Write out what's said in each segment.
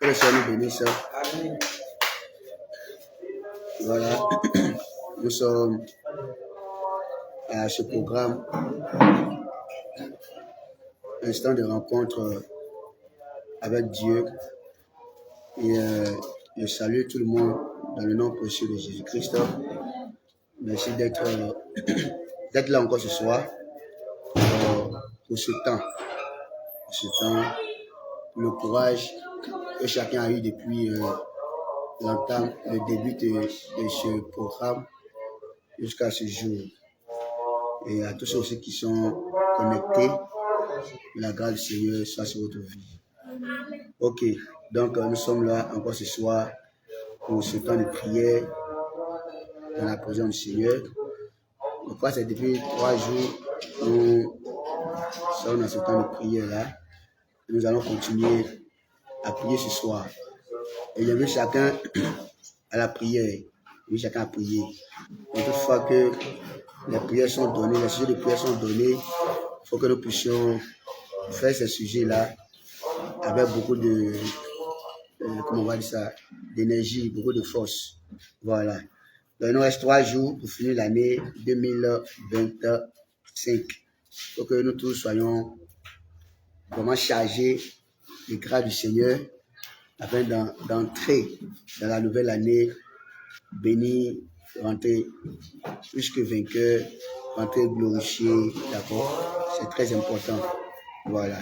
le Seigneur nous bénisse. Voilà, nous sommes à ce programme, instant de rencontre avec Dieu. Et je salue tout le monde dans le nom précieux de Jésus-Christ. Merci d'être là encore ce soir pour ce temps. Le courage que chacun a eu depuis longtemps, le début de ce programme jusqu'à ce jour. Et à tous ceux aussi qui sont connectés, la grâce du Seigneur soit sur votre vie. Ok, donc nous sommes là encore ce soir pour ce temps de prière dans la présence du Seigneur. Je crois que c'est depuis 3 jours nous sommes dans ce temps de prière-là. Nous allons continuer à prier ce soir. Et j'invite chacun à la prière. Oui, chacun à prier. Et toutefois que les prières sont données, les sujets de prière sont donnés, il faut que nous puissions faire ces sujets-là avec beaucoup de, comment on va dire ça, d'énergie, beaucoup de force. Voilà. Donc, il nous reste 3 jours pour finir l'année 2025. Il faut que nous tous soyons vraiment chargés des grâces du Seigneur afin d'entrer dans la nouvelle année bénie, rentrer plus que vainqueur, rentrer glorifié, d'accord? C'est très important. Voilà.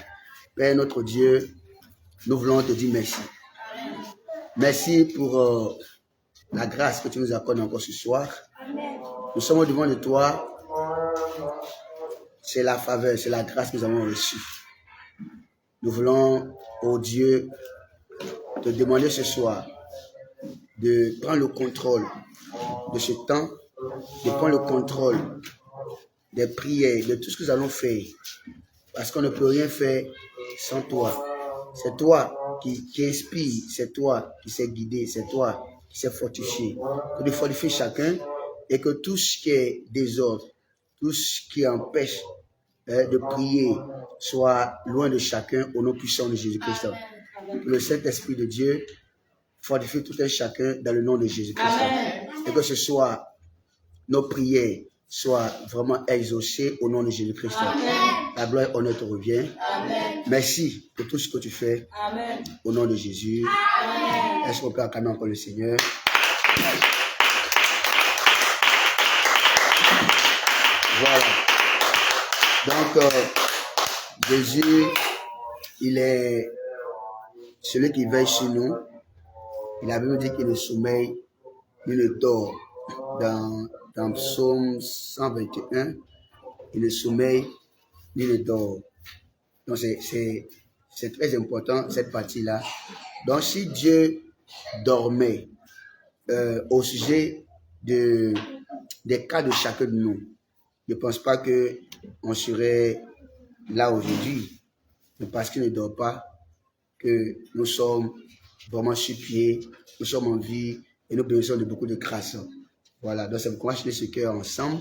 Père notre Dieu, nous voulons te dire merci. Merci pour la grâce que tu nous accordes encore ce soir. Nous sommes au devant de toi. C'est la faveur, c'est la grâce que nous avons reçue. Nous voulons, oh Dieu, te demander ce soir de prendre le contrôle de ce temps, de prendre le contrôle des prières, de tout ce que nous allons faire. Parce qu'on ne peut rien faire sans toi. C'est toi qui inspire, c'est toi qui sais guider, c'est toi qui sais fortifier. Que tu fortifies chacun et que tout ce qui est désordre, tout ce qui empêche de prier soit loin de chacun au nom puissant de Jésus-Christ. Que le Saint-Esprit de Dieu fortifie tout un chacun dans le nom de Jésus-Christ. Et que ce soit nos prières soient vraiment exaucées au nom de Jésus-Christ. La gloire et honneur te revient. Amen. Merci pour tout ce que tu fais. Amen. Au nom de Jésus. Est-ce qu'on peut acclamer encore le Seigneur? Voilà. Donc, Jésus, il est celui qui veille sur nous. Il a même dit qu'il ne sommeille ni ne dort. Dans Psaume 121, il ne sommeille ni ne dort. Donc, c'est très important, cette partie-là. Donc, si Dieu dormait au sujet des cas de chacun de nous, je ne pense pas qu'on serait là aujourd'hui. Mais parce qu'il ne dort pas, que nous sommes vraiment sur pied, nous sommes en vie et nous bénissons de beaucoup de grâce. Voilà, donc c'est pourquoi je ce cœur ensemble.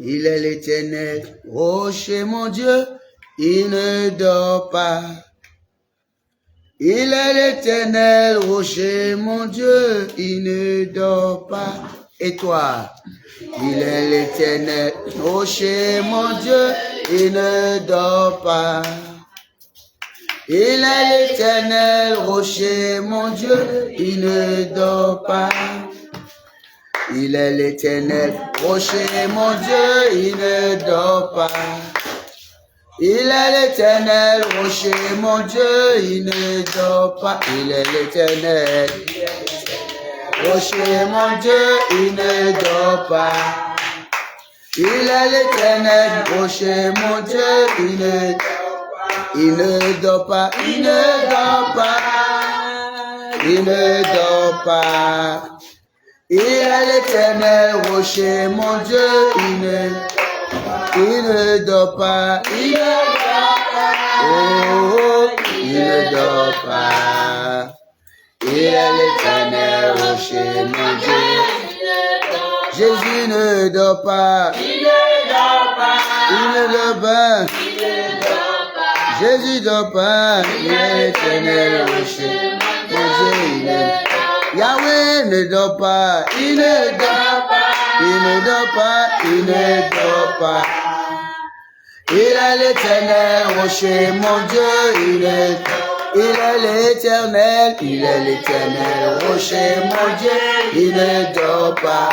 Il est l'Éternel, rocher mon Dieu, il ne dort pas. Il est l'Éternel, rocher mon Dieu, il ne dort pas. Et toi? Il est l'Éternel, rocher mon Dieu, il ne dort pas. Il est l'Éternel, rocher mon Dieu, il ne dort pas. Il est l'Éternel, rocher mon Dieu, il ne dort pas. Il est l'Éternel, rocher mon Dieu, il ne dort pas. Il est l'Éternel, rocher mon Dieu, il ne dort pas. Il est l'Éternel, rocher mon Dieu, il ne dort pas. Il ne dort pas. Il ne dort pas. Il est l'Éternel, rocher mon Dieu, il ne dort pas. Il ne dort pas. Oh, il ne dort pas. Il est l'Éternel, rocher mon Dieu. Jésus ne dort pas. Il ne dort pas. Il ne dort pas. Jésus ne dort pas, il est l'éternel rocher. Mon Dieu, il est. Yahweh ne dort pas, il ne dort pas, il ne dort pas, il ne dort pas. Il est l'éternel rocher, mon Dieu, il est l'éternel, rocher, mon Dieu, il ne dort pas.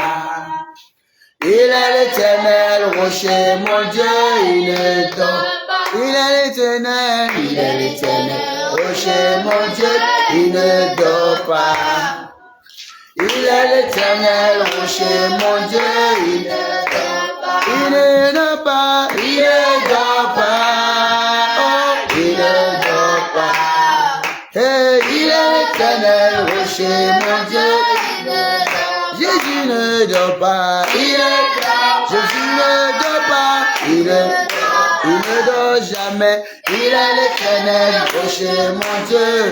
Il est l'éternel rocher, mon Dieu, il ne dort pas. Il est l'éternel rocher, mon Dieu, il ne dort pas. Il est l'éternel rocher, mon Dieu, il ne dort pas, il ne dort pas, oh, il ne dort pas. Hey, il est l'éternel rocher, mon Dieu, Jésus ne dort pas, Jésus ne dort pas, il ne dort jamais, il est l'éternel rocher, mon Dieu.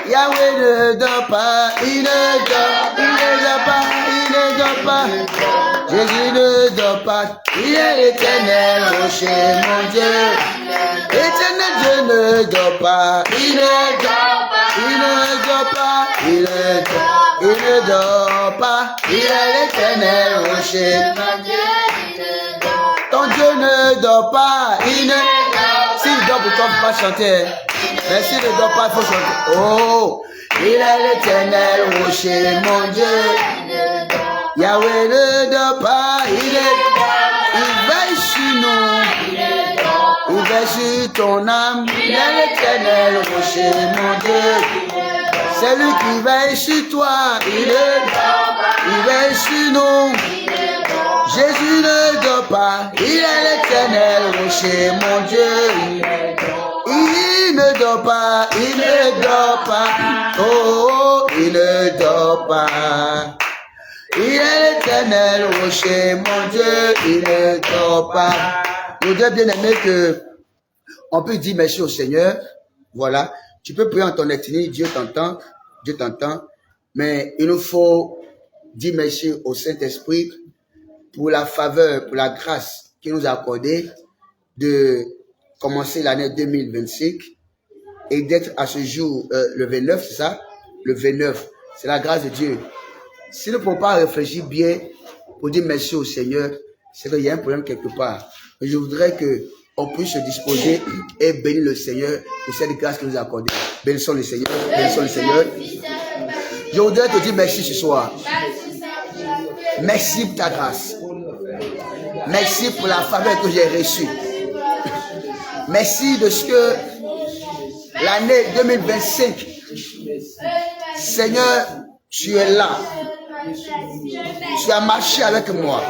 Yahweh ne dort pas, il ne dort pas, il ne dort pas. Jésus ne dort pas, il est l'éternel rocher, mon Dieu. L'éternel Dieu ne dort pas, il ne dort pas, il ne dort pas, il ne dort pas. Il est l'éternel rocher, mon Dieu. Ton Dieu ne dort pas, il ne. S'il dort pour toi, il ne faut pas chanter. Mais s'il ne dort pas, il faut chanter. Oh, il est l'éternel rocher, mon Dieu. Yahweh ne dort pas, il veille sur nous. Il veille sur ton âme. Il est l'éternel rocher, mon Dieu. C'est lui qui veille sur toi. Il veille sur nous. Jésus ne dort pas, il est l'éternel rocher, mon Dieu. Il ne dort pas, il ne dort pas, oh, il ne dort pas. Il est l'éternel rocher, mon Dieu, il ne dort pas. Je voudrais bien aimer que on peut dire merci au Seigneur. Voilà, tu peux prier en ton ethnie, Dieu t'entend, mais il nous faut dire merci au Saint-Esprit pour la faveur, pour la grâce qu'il nous a accordée de commencer l'année 2025 et d'être à ce jour, le 29, c'est ça? Le 29, c'est la grâce de Dieu. Si nous ne pouvons pas réfléchir bien pour dire merci au Seigneur, c'est qu'il y a un problème quelque part. Je voudrais qu'on puisse se disposer et bénir le Seigneur pour cette grâce qu'il nous a accordée. Bénissons le Seigneur, bénissons le Seigneur. Je voudrais te dire merci ce soir. Merci pour ta grâce. Merci pour la faveur que j'ai reçue. Merci de ce que l'année 2025, Seigneur, tu es là. Tu as marché avec moi.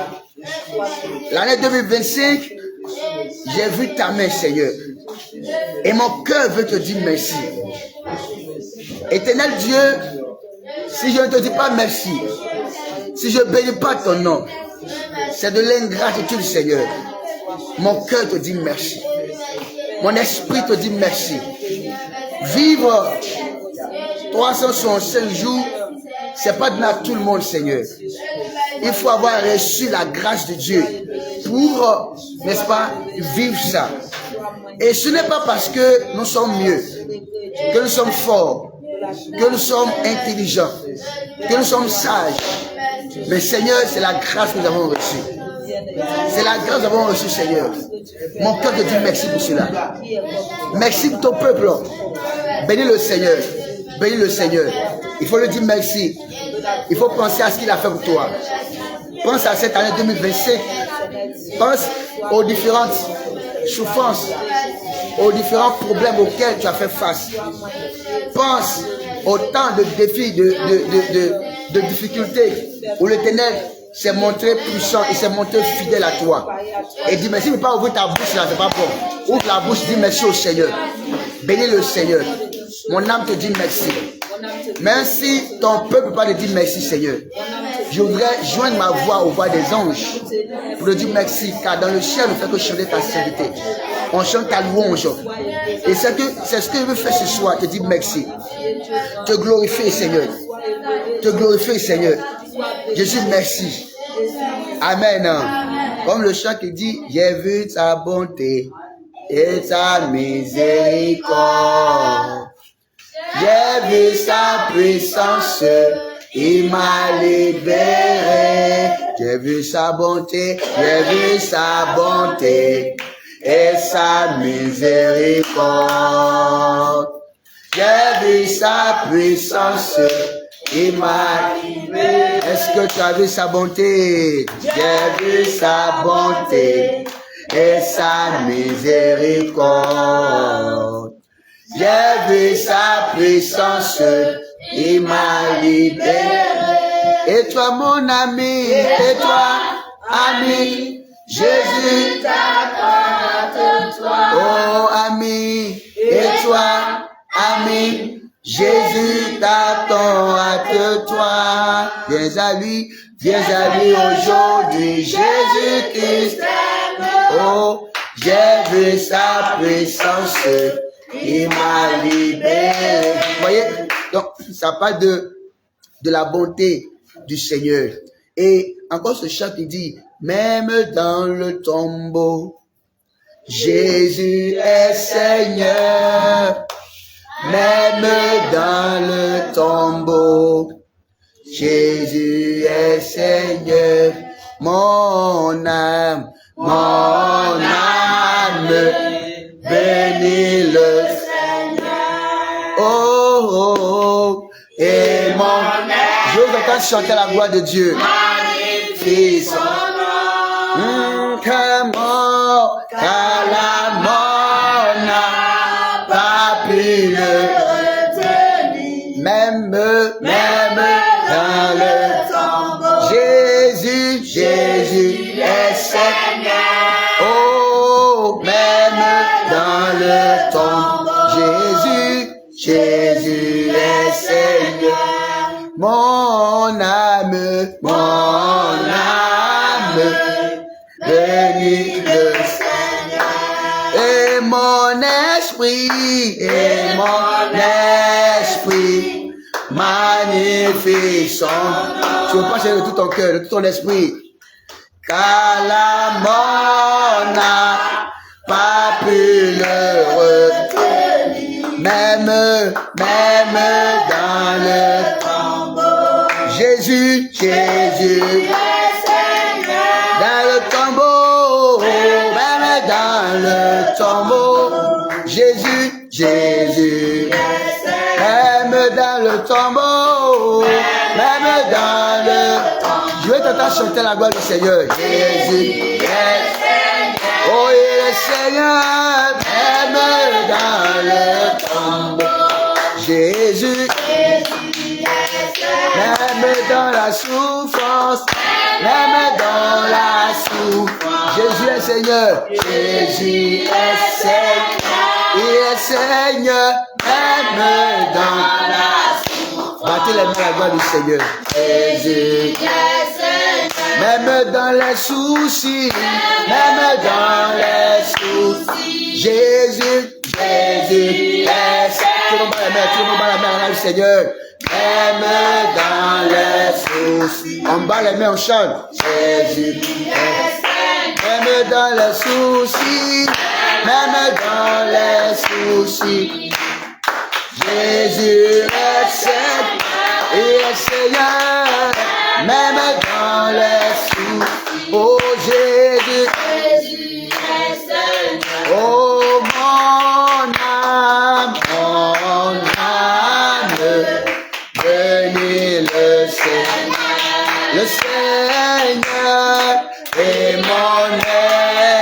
L'année 2025, j'ai vu ta main, Seigneur. Et mon cœur veut te dire merci. Éternel Dieu, si je ne te dis pas merci, si je ne bénis pas ton nom, c'est de l'ingratitude, Seigneur. Mon cœur te dit merci. Mon esprit te dit merci. Vivre 365 jours, c'est pas donné à tout le monde, Seigneur. Il faut avoir reçu la grâce de Dieu pour, n'est-ce pas, vivre ça. Et ce n'est pas parce que nous sommes mieux, que nous sommes forts, que nous sommes intelligents, que nous sommes sages. Mais Seigneur, c'est la grâce que nous avons reçue. C'est la grâce que nous avons reçue, Seigneur. Mon cœur te dit merci pour cela. Merci pour ton peuple. Bénis le Seigneur. Bénis le Seigneur. Il faut lui dire merci. Il faut penser à ce qu'il a fait pour toi. Pense à cette année 2025. Pense aux différentes souffrances, aux différents problèmes auxquels tu as fait face. Pense au temps de défis, de difficultés où l'Éternel s'est montré puissant, il s'est montré fidèle à toi. Et dis merci, mais pas ouvrir ta bouche là, c'est pas bon. Ouvre la bouche, dis merci au Seigneur. Bénis le Seigneur. Mon âme te dit merci. Même si ton peuple ne peut pas te dire merci, Seigneur. Je voudrais joindre ma voix aux voix des anges pour te dire merci, car dans le ciel, on ne fait que chanter ta sainteté. On chante ta louange. Et c'est ce que je veux faire ce soir, te dire merci. Te glorifier, Seigneur. Te glorifier, Seigneur. Jésus, merci. Amen. Comme le chant qui dit, j'ai vu ta bonté et sa miséricorde. J'ai vu sa puissance, il m'a libéré. J'ai vu sa bonté et sa miséricorde. J'ai vu sa puissance, il m'a libéré. Est-ce que tu as vu sa bonté? J'ai vu sa bonté et sa miséricorde. J'ai vu sa puissance, il m'a libéré. Et toi, mon ami, et toi, ami, Jésus t'attend de toi. Oh, ami, et toi, ami, Jésus t'attend de toi. Viens à lui aujourd'hui, Jésus-Christ t'aime. Oh, j'ai vu sa puissance, il m'a libéré. Vous voyez, donc ça parle de la bonté du Seigneur. Et encore ce chant qui dit, même dans le tombeau, Jésus est Seigneur. Même dans le tombeau, Jésus est Seigneur. Mon âme, bénis le Seigneur. Oh, oh, oh. Et mon âme, je vous entends chanter la gloire de Dieu. Magnifie son nom. Car la mort n'a pas pu le retenir. Même dans le tombeau, Jésus est Seigneur. Oh, même dans le tombeau, Jésus est Seigneur. Mon âme, bénis le Seigneur. Et mon esprit, magnifie son nom. Tu veux pas chercher de tout ton cœur, de tout ton esprit. Car la mort n'a pas pu le retenir. Même dans le tombeau, Jésus dans le tombeau, même dans le tombeau, Jésus, même dans le tombeau, même dans le tombeau. Je vais t'entendre chanter la gloire du Seigneur. Jésus est Seigneur. Oh, il est Seigneur, même dans le tombeau. Jésus est Seigneur. Même dans la souffrance, même dans la souffrance, Jésus est Seigneur. Jésus est Seigneur. Il est Seigneur, même dans la souffrance. Battez les mains à la gloire du Seigneur. Jésus est Seigneur. Même dans les soucis, même dans les soucis, Jésus est Seigneur. Tout le monde bat la main à la Seigneur. Même dans les soucis, on bat les mains, on chante. Jésus est Seigneur. Même dans les soucis, même dans les soucis, Jésus est Seigneur. Il est Seigneur. Même dans les soucis, oh Jésus est Seigneur. Oh mon âme, bénis le Seigneur, et mon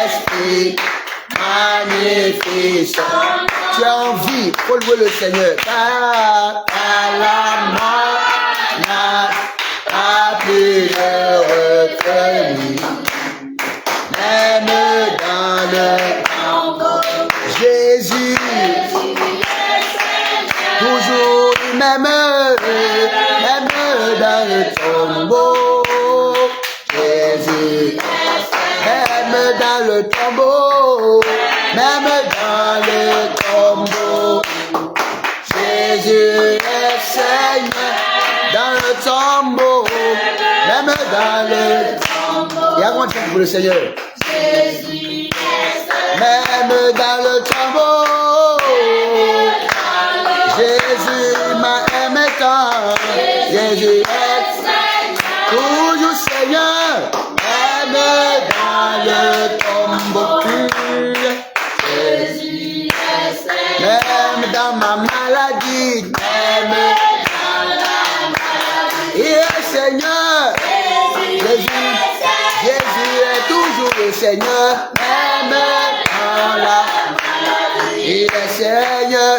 esprit magnifie son nom. Tu as envie, faut louer le Seigneur. Car la mort n'a pas pu le retenir. Même dans le tombeau, Jésus toujours même dans le tombeau, Jésus, même dans le tombeau, même dans le tombeau, Jésus est Seigneur. Dans le tombeau, même dans le tombeau. Et avant de faire pour le Seigneur. Jésus est Seigneur. même dans le tombeau. Jésus m'a aimé tant. Jésus est toujours Seigneur, même dans le tombeau. Jésus est Seigneur, même dans ma maladie, même dans la maladie. Il est Seigneur. Jésus est toujours le Seigneur, même dans la maladie. Il est Seigneur.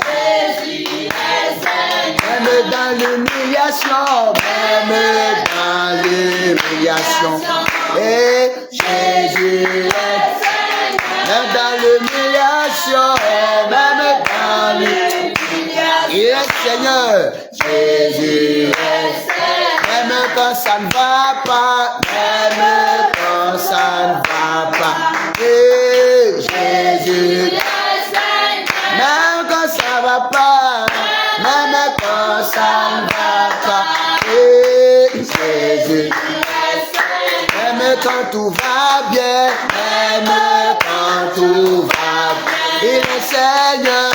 Même dans l'humiliation, même dans l'humiliation. Et Jésus est Seigneur. Même dans l'humiliation, même dans l'humiliation. Il est Seigneur. Jésus est Seigneur. Même quand ça ne va pas, même quand ça ne va pas. Et Jésus est Seigneur. Même quand ça ne va pas, même quand ça ne va pas. Et Jésus, même quand tout va bien, même quand tout va bien, il est Seigneur.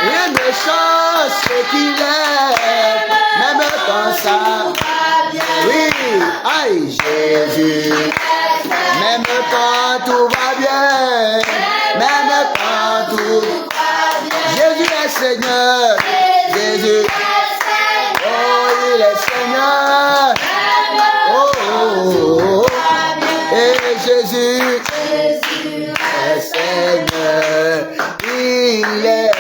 Rien ne change ce qu'il est, même quand ça va bien. Oui, aïe Jésus, même quand tout va bien, même quand tout va bien. Jésus est Seigneur. Jésus. Oh, il est Seigneur. Oh, oh, oh. Et Jésus est Seigneur. Il est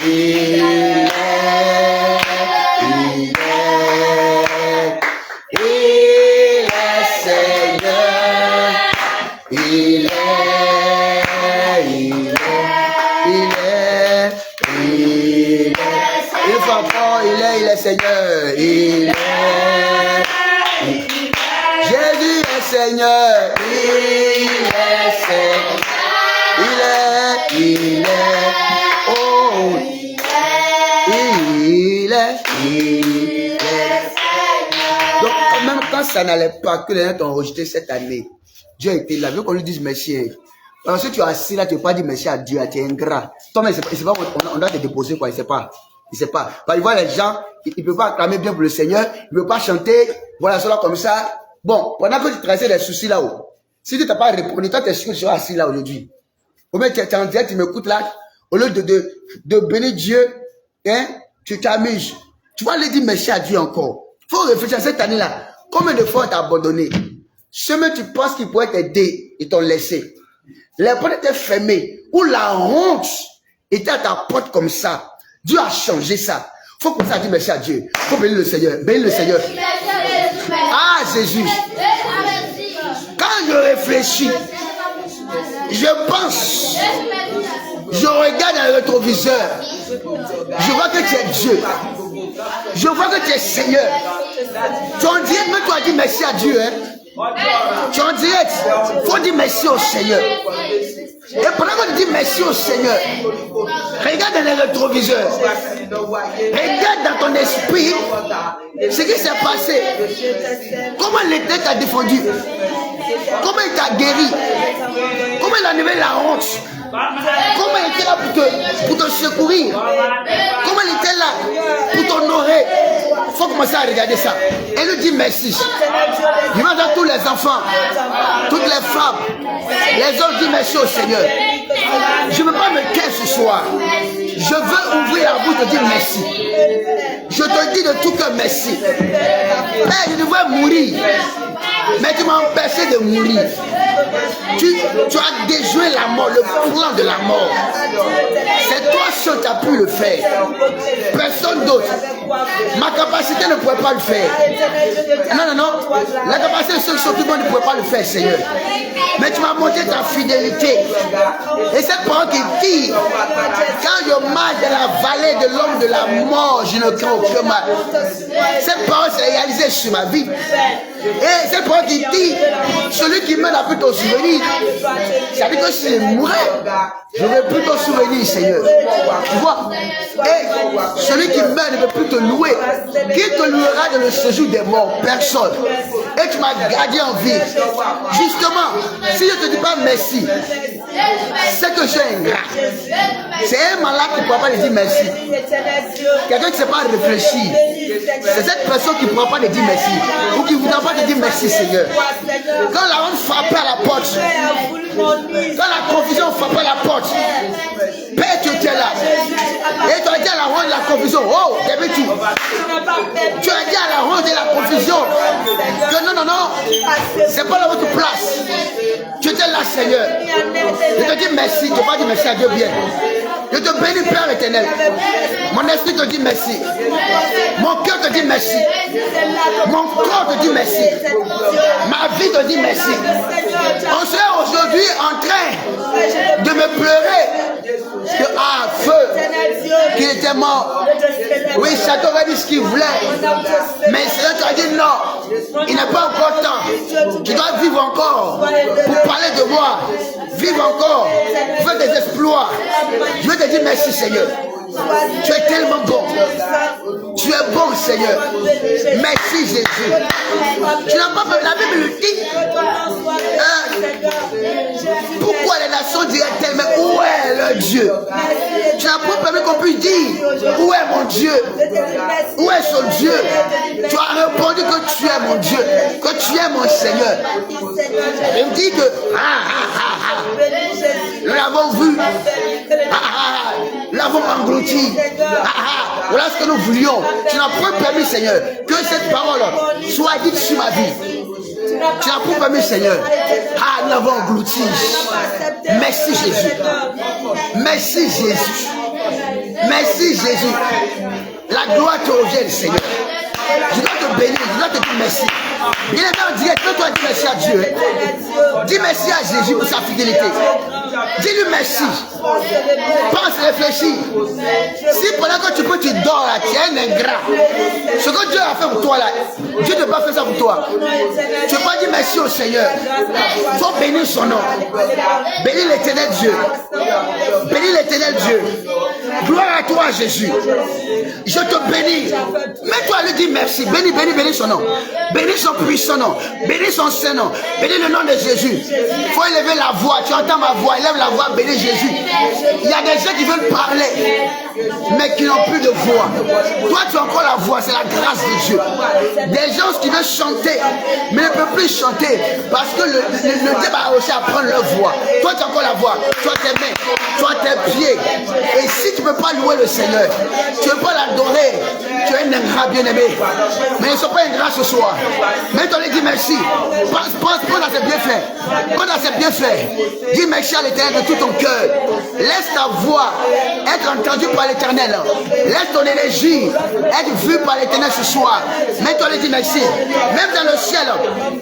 Seigneur. Il est Seigneur, il est. Jésus est Seigneur, il est Seigneur, il est, oh, il est. Donc même quand ça n'allait pas, que les gens t'ont rejeté cette année, Dieu était là, veut qu'on lui dise merci. Alors si tu es assis là, tu ne peux pas dire merci à Dieu, tu es ingrat. Toi-même, c'est pas, on doit te déposer quoi, il ne sait pas. Il ne sait pas. Il voit les gens, il ne peut pas acclamer bien pour le Seigneur, il ne peut pas chanter, voilà, cela comme ça. Bon, pendant que tu traversais des soucis là-haut, si tu ne t'as pas répondu, toi tu es sûr que tu seras assis là aujourd'hui. Au moins tu es en direct, tu m'écoutes là, au lieu de bénir Dieu, hein, tu t'amuses. Tu vas aller dire merci à Dieu encore. Il faut réfléchir à cette année-là. Combien de fois on t'a abandonné? Chemin tu penses qu'ils pourraient t'aider, ils t'ont laissé. Les portes étaient fermées, ou la honte était à ta porte comme ça. Dieu a changé ça. Il faut commencer à dire merci à Dieu. Il faut bénir le Seigneur. Bénir le Seigneur. Ah Jésus. Quand je réfléchis, je pense, je regarde dans le rétroviseur, je vois que tu es Dieu. Je vois que tu es Seigneur. Tu en direct, même toi dis merci à Dieu. Hein? Tu en direct, il faut dire merci au Seigneur. Et pendant qu'on dit merci au Seigneur, regarde dans les rétroviseurs, regarde dans ton esprit ce qui s'est passé. Comment l'État t'a défendu, comment il t'a guéri, comment il a enlevé la honte, comment il était là pour te secourir, comment il était là pour t'honorer. Il faut commencer à regarder ça et lui dire merci. Il va dans tous les enfants, toutes les femmes, les hommes disent merci au Seigneur. Je ne veux pas me taire ce soir. Je veux ouvrir la bouche et dire merci. Je te dis de tout cœur merci. Hey, je devrais mourir, mais tu m'as empêché de mourir. Tu as déjoué la mort, le plan de la mort. C'est toi seul qui as pu le faire. Personne d'autre. Ma capacité ne pouvait pas le faire. Non. La capacité de ceux qui sont tout le monde ne pouvait pas le faire, Seigneur. Mais tu m'as montré ta fidélité. Et cette parole qui dit, quand je marche dans la vallée de l'homme de la mort, je ne crains aucun mal. Cette parole s'est réalisée sur ma vie. Et cette parole qui dit, celui qui meurt n'a plus ton souvenir. Ça veut dire que si je mourais, je vais plus ton souvenir, Seigneur. Tu vois? Et celui qui meurt ne peut plus te louer. Qui te louera dans le séjour des morts? Personne. et tu m'as gardé en vie. Justement, si je ne te dis pas merci, c'est que je suis ingrat. C'est un malade qui ne pourra pas te dire merci. Quelqu'un qui ne sait pas réfléchir. C'est cette personne qui ne pourra pas te dire merci. Ou qui ne voudra pas te dire merci, Seigneur. Quand la honte frappait à la porte, quand la confusion frappait à la porte, Père, tu étais là. Et tu as dit à la honte de la confusion, oh, depuis tout. Tu as dit à la honte de la confusion que non, c'est pas là votre place. Tu étais là, Seigneur. Je te dis merci, tu vas dire merci à Dieu bien. Je te bénis, Père éternel. Mon esprit te dit merci. Mon cœur te dit merci. Mon corps te dit merci. Ma vie te dit merci. On serait aujourd'hui en train de me pleurer que feu, qu'il était mort. Oui, Château va dire ce qu'il voulait. Mais Seigneur, tu as dit non. Il n'est pas encore temps. Tu dois vivre encore pour parler de moi. Vivre encore. Faire des exploits. Je veux te dire merci, Seigneur. Tu es tellement bon. Tu es bon, Seigneur. Merci, Jésus. Tu n'as pas fait la Bible le dit. Pourquoi les nations diraient-elles, mais où est le Dieu? Tu n'as pas permis qu'on puisse dire, où est mon Dieu? Où est son Dieu? Tu as répondu que tu es mon Dieu, que tu es mon Seigneur. Il me dit que, nous l'avons vu, nous l'avons englouti. Voilà ce que nous voulions. Tu n'as pas permis, Seigneur, que cette parole soit dite sur ma vie. Tu n'as pas permis, Seigneur. Nous l'avons englouti. Merci, Jésus. Merci, Jésus. Merci, Jésus. La gloire te revient, Seigneur. Je dois te bénir, je dois te dire merci. Il est dans direct, que toi dis merci à Dieu. Dis merci à Jésus pour sa fidélité. Dis-lui merci. Pense, réfléchis. Si pendant que tu peux, tu dors là, tu es un ingrat. Ce que Dieu a fait pour toi là, Dieu ne peut pas faire ça pour toi. Tu ne peux pas dire merci au Seigneur. Il faut bénir son nom. Bénis l'éternel Dieu. Bénis l'éternel Dieu. Gloire à toi, Jésus. Je te bénis. Mets-toi à lui dire merci. Bénis, bénis, bénis son nom. Bénis son puissant nom. Bénis son saint nom. Bénis le nom de Jésus. Il faut élever la voix. Tu entends ma voix. Élève la voix. Bénis Jésus. Il y a des gens qui veulent parler, mais qui n'ont plus de voix. Toi, tu as encore la voix. C'est la grâce de Dieu. Des gens qui veulent chanter, mais ne peuvent plus chanter parce que le débat a aussi à prendre leur voix. Toi, tu as encore la voix. Toi, tes mains. Toi, tes pieds. Et si tu ne peux pas louer le Seigneur, tu ne peux pas l'adorer, tu es un ingrat bien-aimé. Mais ils ne sont pas ingrats ce soir. Mais tu lui dis merci. Pense à ses bienfaits. Pense à ses bienfaits. Dis merci à l'Éternel de tout ton cœur. Laisse ta voix être entendue par l'Éternel. Laisse ton énergie être vue par l'Éternel ce soir. Mais tu lui dis merci. Même dans le ciel,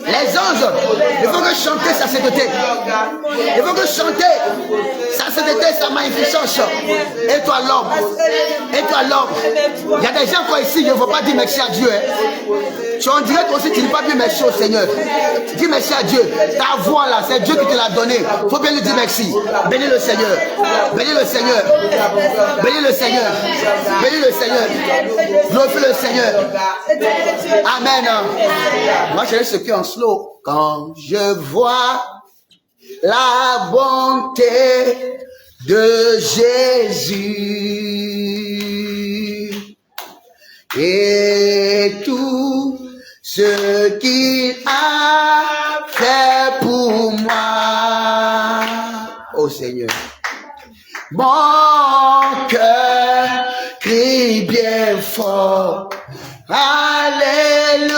les anges, il faut que chanter sa sainteté. Il faut que chanter sa sainteté, sa magnificence. Et toi l'homme. Et toi l'homme. Il y a des gens quoi ici, il ne faut pas dire merci à Dieu. Tu en dirais aussi, tu ne dis pas dire merci au Seigneur. Dis merci à Dieu. Ta voix là, c'est Dieu qui te l'a donné. Il faut bien lui dire merci. Bénis le Seigneur. Bénis le Seigneur. Bénis le Seigneur. Bénis le Seigneur. Glorifie le Seigneur. Amen. Moi, je laisse ce cœur en slow. Quand je vois la bonté de Jésus et tout ce qu'il a fait pour moi, oh Seigneur, mon cœur crie bien fort, alléluia,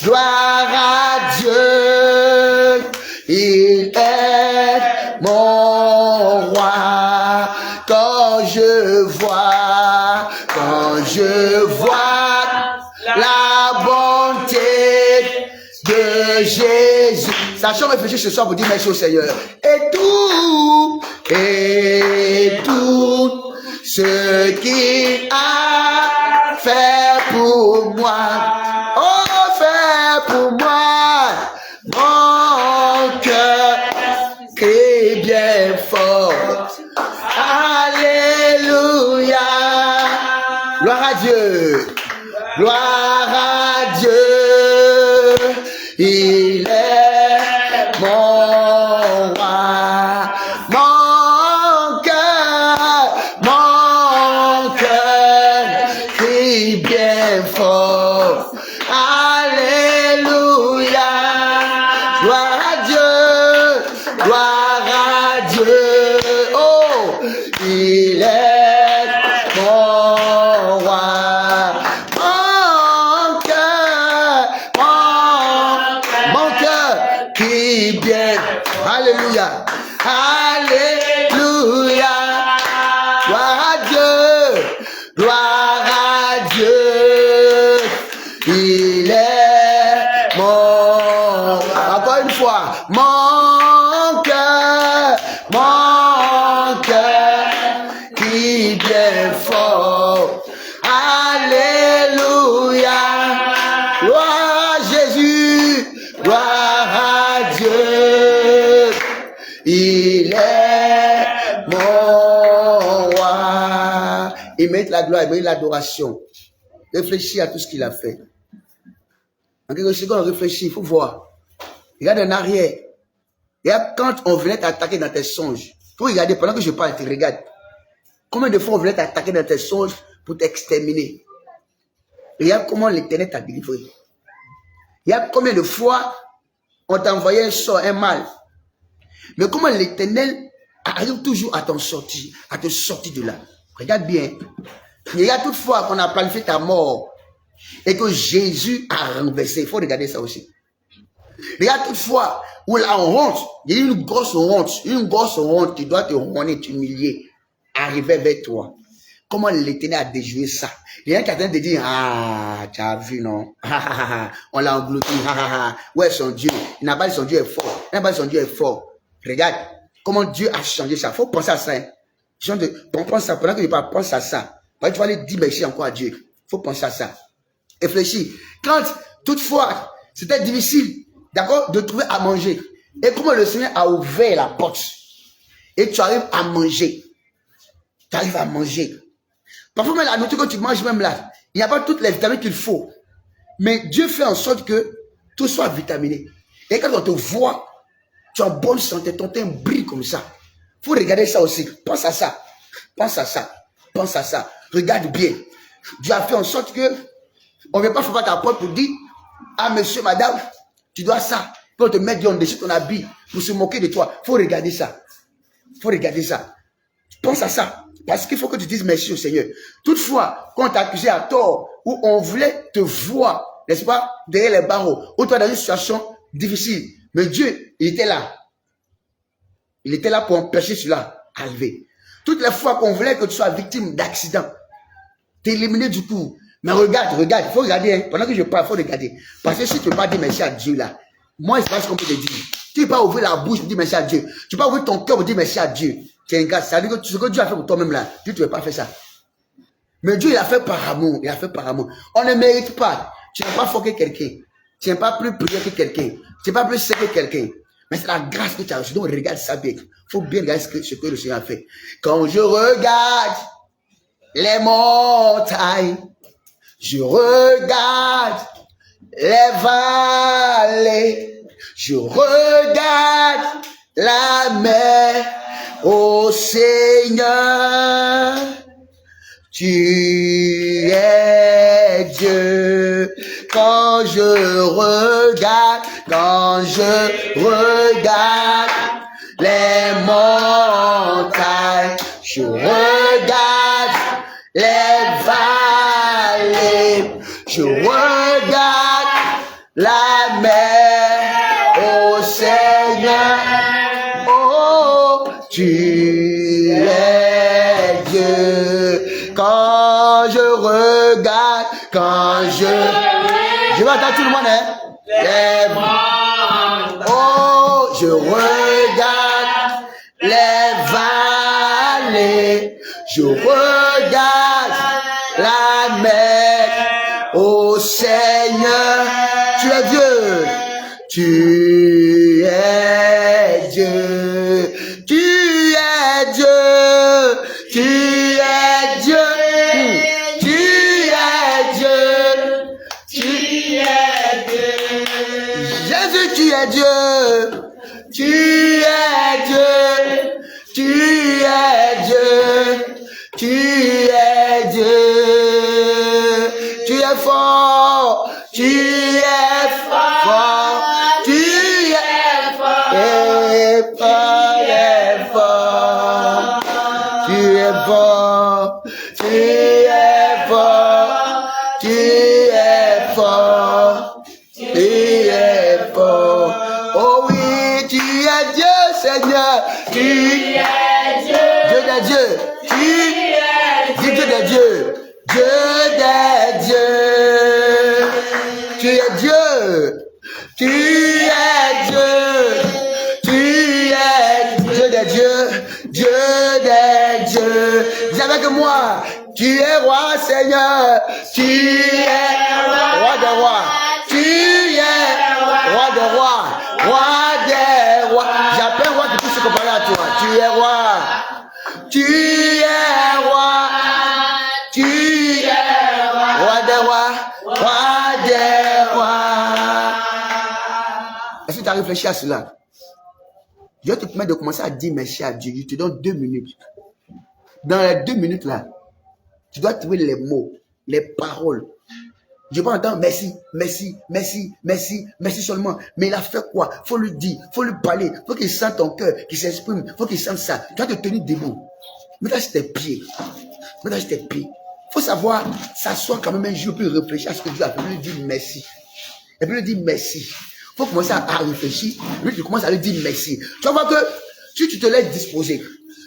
gloire à Dieu, il est mon roi. Quand je vois la bonté de Jésus. Sachons réfléchir ce soir pour dire merci au Seigneur. Et tout ce qu'il a fait pour moi. Oh, fait pour moi. Mon cœur crie bien fort. Alléluia. Gloire à Dieu. gloire à Dieu. Il est mon roi, mon cœur crie bien fort. Alléluia, gloire à Dieu, gloire à Dieu. Oh, il est mon roi, mon cœur crie bien. Alléluia, alléluia, gloire à Dieu, gloire à Dieu. Il est mon, encore une fois, mon cœur qui bien fort. Alléluia, gloire à Jésus, gloire à Dieu. Il est mon roi. Il mérite la gloire, il mérite l'adoration. Réfléchis à tout ce qu'il a fait. En quelques secondes, réfléchis, il faut voir. Regarde en arrière. Regarde quand on venait t'attaquer dans tes songes. Il faut regarder, pendant que je parle, tu regardes. Combien de fois on venait t'attaquer dans tes songes pour t'exterminer? Regarde comment l'Éternel t'a délivré. Regarde combien de fois on t'a envoyé un sort, un mal. Mais comment l'Éternel arrive toujours à t'en sortir, à te sortir de là. Regarde bien. Regarde toutefois qu'on a planifié ta mort et que Jésus a renversé. Il faut regarder ça aussi. Regarde toutefois où la honte, il y a une grosse honte qui doit te honner, t'humilier, arriver vers toi. Comment l'Éternel a déjoué ça? Il y a un qui a train de dire, ah, tu as vu, non? On l'a englouti, où est son Dieu? Il n'a pas dit son Dieu est fort. Il n'a pas dit son Dieu est fort. Regarde comment Dieu a changé ça. Il faut penser à ça. Hein. Pense ça. Pendant que je parle, pense à ça. Tu vas aller dire merci encore à Dieu. Il faut penser à ça. Réfléchis. Quand, toutefois, c'était difficile, d'accord, de trouver à manger. Et comment le Seigneur a ouvert la porte. Et tu arrives à manger. Tu arrives à manger. Parfois, même la nourriture que tu manges, même là, il n'y a pas toutes les vitamines qu'il faut. Mais Dieu fait en sorte que tout soit vitaminé. Et quand on te voit, tu es en bonne santé, ton teint brille comme ça. Il faut regarder ça aussi. Pense à ça. Pense à ça. Pense à ça. Regarde bien. Dieu a fait en sorte que on ne vient pas frapper ta porte pour dire, ah monsieur, madame, tu dois ça. Pour te mettre en dessus ton habit, pour se moquer de toi. Il faut regarder ça. Il faut regarder ça. Pense à ça. Parce qu'il faut que tu dises merci au Seigneur. Toutefois, quand on t'a accusé à tort, où on voulait te voir, n'est-ce pas, derrière les barreaux, où tu es dans une situation difficile. Mais Dieu, il était là. Il était là pour empêcher cela d'arriver. Toutes les fois qu'on voulait que tu sois victime d'accident, t'éliminer du coup. Mais regarde, il faut regarder. Hein. Pendant que je parle, il faut regarder. Parce que si tu ne peux pas dire merci à Dieu là, moi, c'est pas ce qu'on peut te dire. Tu ne peux pas ouvrir la bouche pour dire merci à Dieu. Tu ne peux pas ouvrir ton cœur pour dire merci à Dieu. Tu es un gars, ça veut dire que ce que Dieu a fait pour toi-même là, Dieu ne peut pas faire ça. Mais Dieu, il a fait par amour. Il a fait par amour. On ne mérite pas. Tu n'as pas foqué quelqu'un. Tu n'es pas plus prière que quelqu'un. Tu n'es pas plus sec que quelqu'un. Mais c'est la grâce que tu as reçue. Donc regarde ça bien. Il faut bien regarder ce que le Seigneur a fait. Quand je regarde les montagnes, je regarde les vallées, je regarde la mer, ô Seigneur, tu es Dieu. Quand je regarde les montagnes, je regarde les vallées, je regarde la mer, ô Seigneur, oh, tu es Dieu. Quand je regarde, je vais entendre tout le monde, hein? Oh, je regarde les vallées, je regarde la mer, ô Seigneur, tu es Dieu, tu es Dieu, tu es Dieu, tu es Dieu, tu es Dieu, es Dieu, tu es Dieu, tu es Dieu, tu es Dieu, tu es fort, tu es fort, tu es fort, tu es fort, tu es fort, tu es fort, tu es fort. Oh oui, tu es Dieu, Seigneur, tu es Dieu, Dieu des dieux, tu es Dieu des dieux, Dieu des dieux, tu es Dieu, tu es Dieu, tu es Dieu des dieux, Dieu des dieux. Dis avec moi, tu es roi, Seigneur, tu es roi des rois, tu es roi des rois, roi des rois. J'appelle roi qui puisse se comparer à toi. Tu es roi, tu es roi, tu es roi des rois, roi des rois. Est-ce que tu as réfléchi à cela? Je te permets de commencer à dire merci à Dieu. Je te donne 2 minutes. Dans les 2 minutes là, tu dois trouver les mots, les paroles. Je peux entendre merci, merci, merci, merci, merci seulement. Mais il a fait quoi? Faut lui dire, faut lui parler, faut qu'il sente ton cœur, qu'il s'exprime, faut qu'il sente ça. Tu dois te tenir debout. Mets-toi sur tes pieds. Mets-toi sur tes pieds. Faut savoir s'asseoir quand même un jour, puis réfléchir à ce que Dieu a fait. Lui dire merci. Et puis lui dire merci. Faut commencer à réfléchir. Lui, tu commences à lui dire merci. Tu vas voir que si tu te laisses disposer,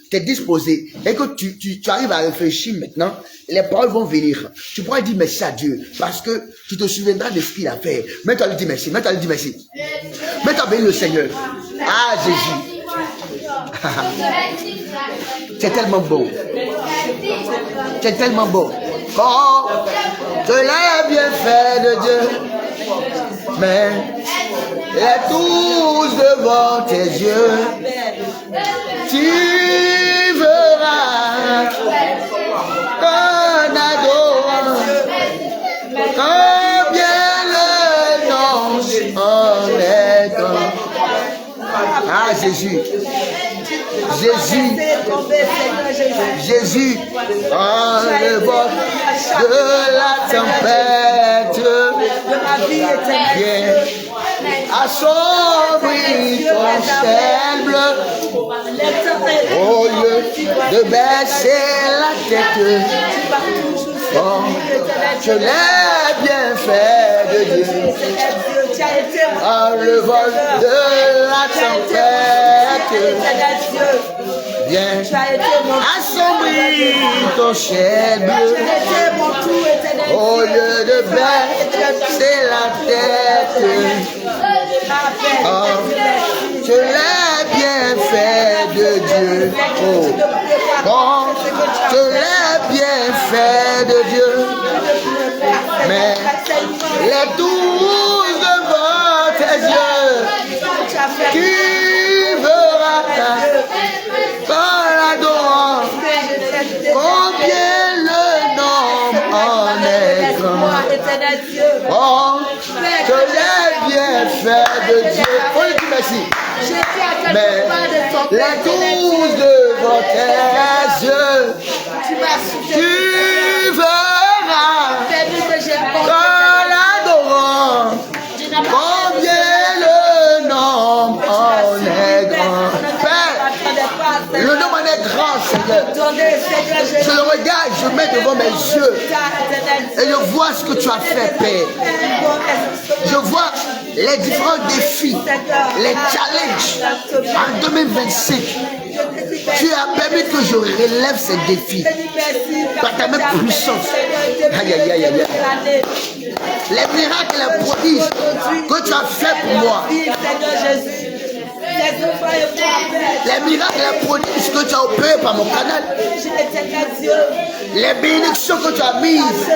tu es disposé, et que tu arrives à réfléchir maintenant, les paroles vont venir. Tu pourras dire merci à Dieu, parce que tu te souviendras de ce qu'il a fait. Mets-toi à lui dire merci, mets-toi à lui dire merci. Mets-toi à bénir le Seigneur. Ah, Jésus. C'est tellement beau. C'est tellement beau. Quand je l'ai bien fait de Dieu, mais les tous devant tes yeux, tu verras qu'un adorant, combien le nom en est grand. Ah, Jésus. Jésus, Jésus, en le bord de la tempête, viens assombrir ton ciel bleu, au lieu de baisser la tête. Oh, je l'ai bien fait de Dieu, en le vol de la tempête, viens assombrir ton ciel bleu, au lieu de baisser la tête. Oh, je l'ai bien fait de Dieu. Oh, je l'ai bien fait de Dieu. Mais les 12 devant tes yeux, qui verra quand l'adorant, combien le nom en est grand. Oh, je l'ai bien fait de Dieu. Faut lui dire merci. Mais les 12 devant tes yeux, tu verras quand l'adorant, combien le nom en est grand. Père, le nom en est grand, Seigneur. Je le regarde, je mets devant mes yeux et je vois ce que tu as fait, Père. Je vois les différents défis, les challenges en 2025. Tu as permis que je relève ces défis par ta main puissante. Aïe, aïe, aïe, aïe. Les miracles et les prodiges que tu as fait pour moi. Les miracles et les prodiges que tu as opérés par mon canal. Les bénédictions que tu as mises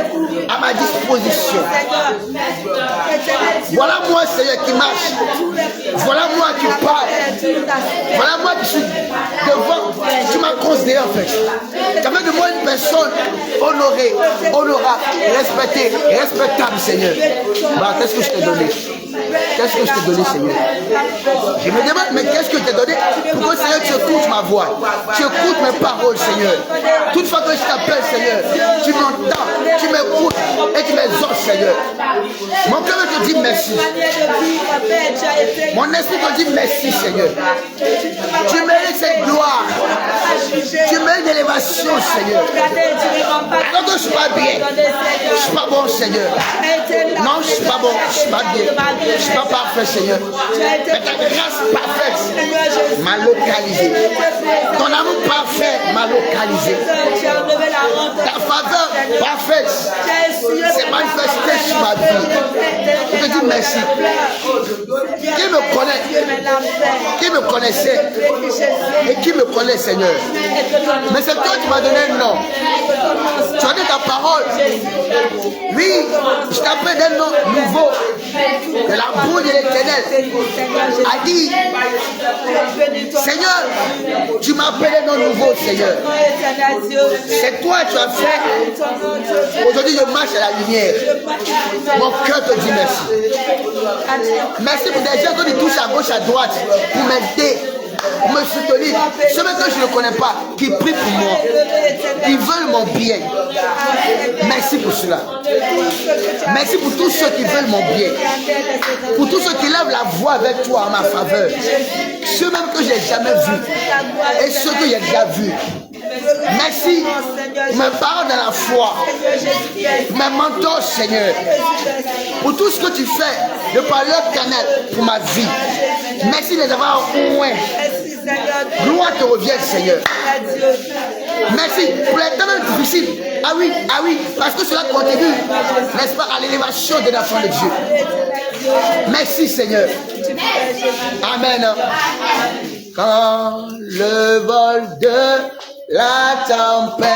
à ma disposition. Voilà moi, Seigneur, qui marche. Voilà moi qui parle. Voilà moi qui suis devant. Tu m'as considéré en fait. Tu as fait de moi une personne honorée, honorable, respectée, respectable, Seigneur. Bah, qu'est-ce que je t'ai donné? Qu'est-ce que je t'ai donné, Seigneur? Je me demande, mais qu'est-ce que je t'ai donné? Pourquoi, Seigneur, tu écoutes ma voix? Tu écoutes mes paroles, Seigneur. Toutefois que je t'appelle, Seigneur, tu m'entends, tu m'écoutes et tu m'exauces, Seigneur. Mon cœur te dit merci. Mon esprit te dit merci, Seigneur. Tu mérites cette gloire. Tu mérites l'élévation, Seigneur. Alors que je suis pas bien, je suis pas bon, Seigneur. Non, je suis pas bon, je suis pas bien, je suis pas parfait, Seigneur. Mais ta grâce parfaite m'a localisé. Ton amour parfait m'a localisé. Ta faveur parfaite s'est manifestée sur ma vie. Je te dis merci. Qui me connaissait et qui me connaît, Seigneur. Mais c'est toi qui m'as donné un nom. Tu as dit ta parole. Oui, je t'appelle d'un nom nouveau. De la boue de l'Éternel a dit, Seigneur, tu m'appelles un nom nouveau, Seigneur. C'est toi qui as fait. Aujourd'hui, je marche à la lumière. Mon cœur te dit merci. Merci pour des gens qui me touchent à gauche, à droite, pour m'aider, pour me soutenir. Ceux que je ne connais pas, qui prient pour moi, qui veulent mon bien. Merci pour cela. Merci pour tous ceux qui veulent mon bien. Pour tous ceux qui lèvent la voix avec toi en ma faveur. Ceux même que je n'ai jamais vus et ceux que j'ai déjà vus. Merci pour mes paroles dans la foi, pour mes mentors, Seigneur, pour tout ce que tu fais de par leur canal pour ma vie. Merci de les avoir au moins. Gloire te revienne, Seigneur. Merci pour les temps difficiles. Ah oui, parce que cela contribue, n'est-ce pas, à l'élévation des enfants de Dieu. Merci, Seigneur. Amen. Quand le vol de la tempête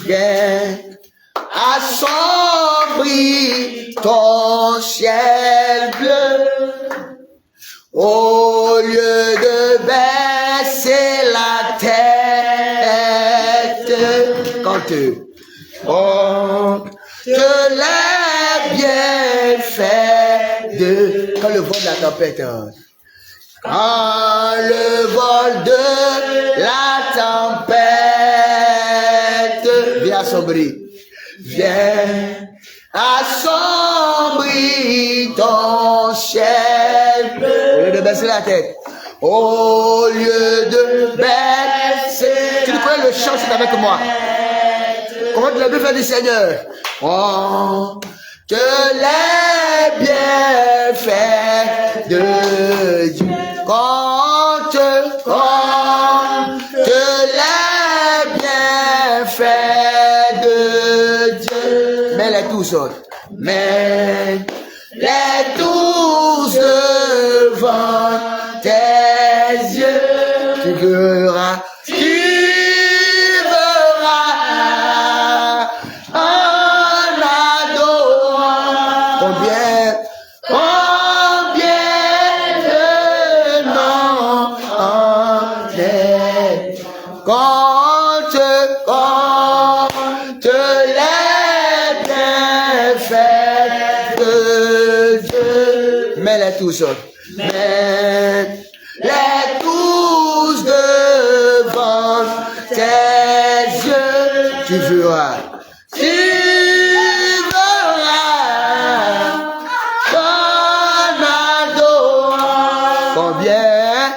vient assombrir ton ciel bleu, au lieu de baisser la tête, quand les bienfaits de... Quand le vent de la tempête... Quand le vol de la tempête vient assombrir, ton ciel, au lieu de baisser la tête, au lieu de baisser. Tu connais le chant, c'est avec moi. Comment tu l'as pu faire du Seigneur? Oh, que les bienfaits de Dieu. Quand les bienfaits de Dieu, mets-les tous autres, mets-les tous devant tes yeux, tu verras en adorant combien de noms en est. Quand les bienfaits de Dieu, mets-les tous autres, mets-les tous devant tes yeux, tu verras ton adorant combien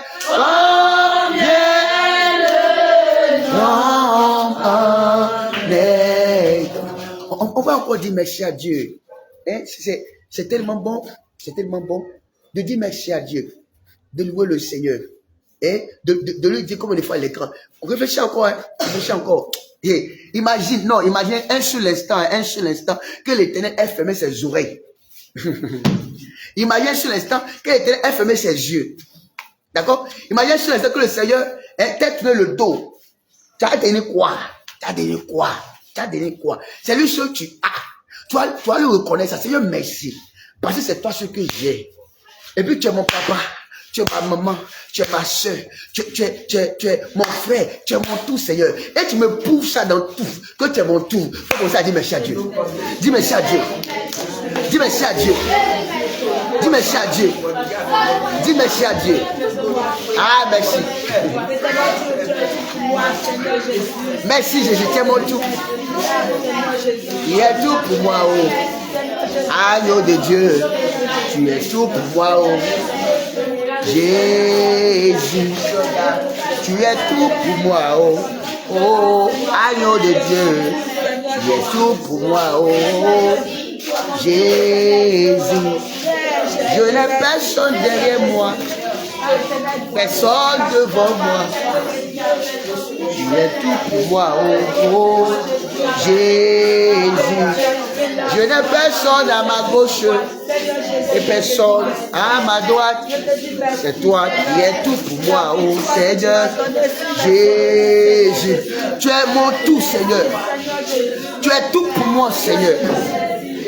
de noms en est. On va encore dire merci à Dieu. Hein? C'est tellement bon de dire merci à Dieu, de louer le Seigneur, et de lui dire comme des fois à l'écran. On réfléchit encore, hein? Réfléchis encore. Et imagine un seul instant que l'Éternel ait fermé ses oreilles. Imagine un seul instant que l'Éternel ait fermé ses yeux. D'accord? Imagine un seul instant que le Seigneur ait tourné le dos. Tu as donné quoi? C'est lui ce que tu as. Tu vas le reconnaître, ça. Seigneur, merci. Parce que c'est toi ce que j'ai. Et puis tu es mon papa. tu es ma maman, tu es ma soeur, tu es mon frère, tu es mon tout, Seigneur. Et tu me prouves ça dans tout, que tu es mon tout. Faut comme ça, dis merci à Dieu. Dis merci à Dieu. Dis merci à Dieu. Dis merci à Dieu. Dis merci à Dieu. Ah, merci. Merci Jésus, tu es mon tout. Il est tout pour moi, oh. Agneau de Dieu, tu es tout pour moi, oh. Jésus, tu es tout pour moi, oh. Oh, agneau de Dieu, tu es tout pour moi, oh. Jésus, je n'ai personne derrière moi, personne devant moi. Tu es tout pour moi, oh, Jésus. Je n'ai personne à ma gauche et personne à ma droite. C'est toi qui es tout pour moi, oh Seigneur. Jésus, tu es mon tout, Seigneur. Tu es tout pour moi, Seigneur.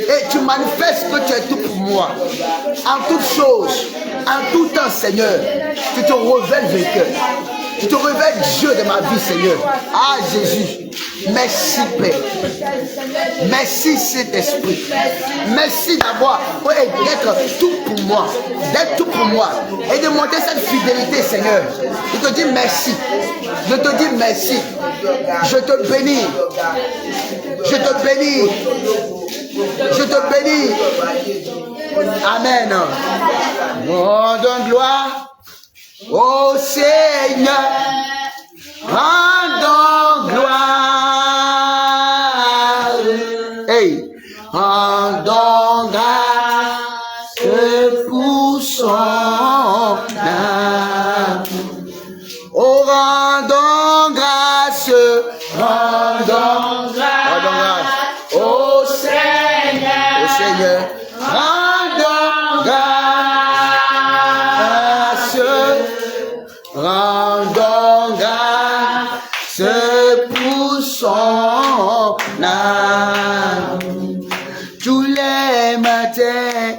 Et tu manifestes que tu es tout pour moi. En toutes choses, en tout temps, Seigneur, tu te révèles vainqueur. Tu te révèles Dieu de ma vie, Seigneur. Ah, Jésus, merci, Père. Merci, Saint-Esprit. Merci d'avoir, d'être tout pour moi. D'être tout pour moi. Et de montrer cette fidélité, Seigneur. Je te dis merci. Je te dis merci. Je te bénis. Je te bénis. Je te bénis. Amen. Rendons gloire au Seigneur. Rendons gloire. Hey. Rendons grâce pour son âme. Oh, rendons grâce. Rendons grâce au Seigneur. Au Seigneur. Rendons grâce. Rendons grâce pour son âme. Tous les matins,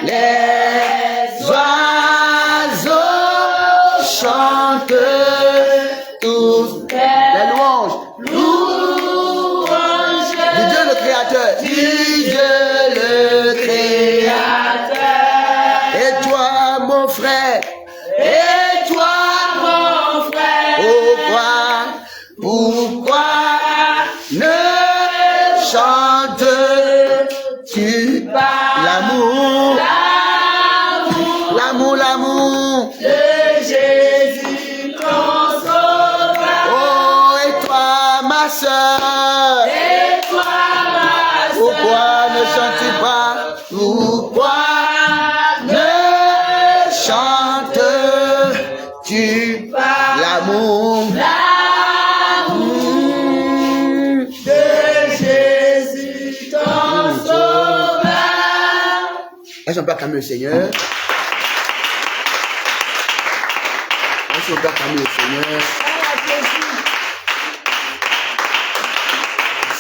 les oiseaux chantent tous les louanges. Louanges du Dieu le Créateur. Du Dieu le Créateur. Et toi, mon frère. Et toi, mon frère. Pourquoi ne chantes-tu l'amour? L'amour de Jésus ton sauveur. Oh, et toi, ma soeur. Et toi, ma soeur. Pourquoi ne chantes-tu pas? Pourquoi ne chantes-tu pas l'amour? Est-ce qu'on peut acclamer le Seigneur? Est-ce qu'on peut acclamer le Seigneur?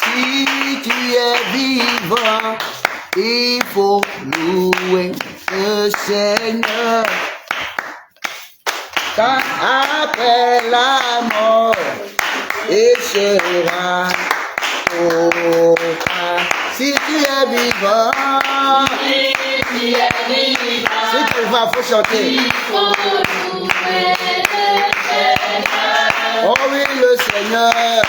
Si tu es vivant, il faut louer le Seigneur. Car après la mort, il sera au paradis. Si tu es vivant, si tu es vivant, il faut chanter. Il faut louer le Seigneur. Oh oui, le Seigneur.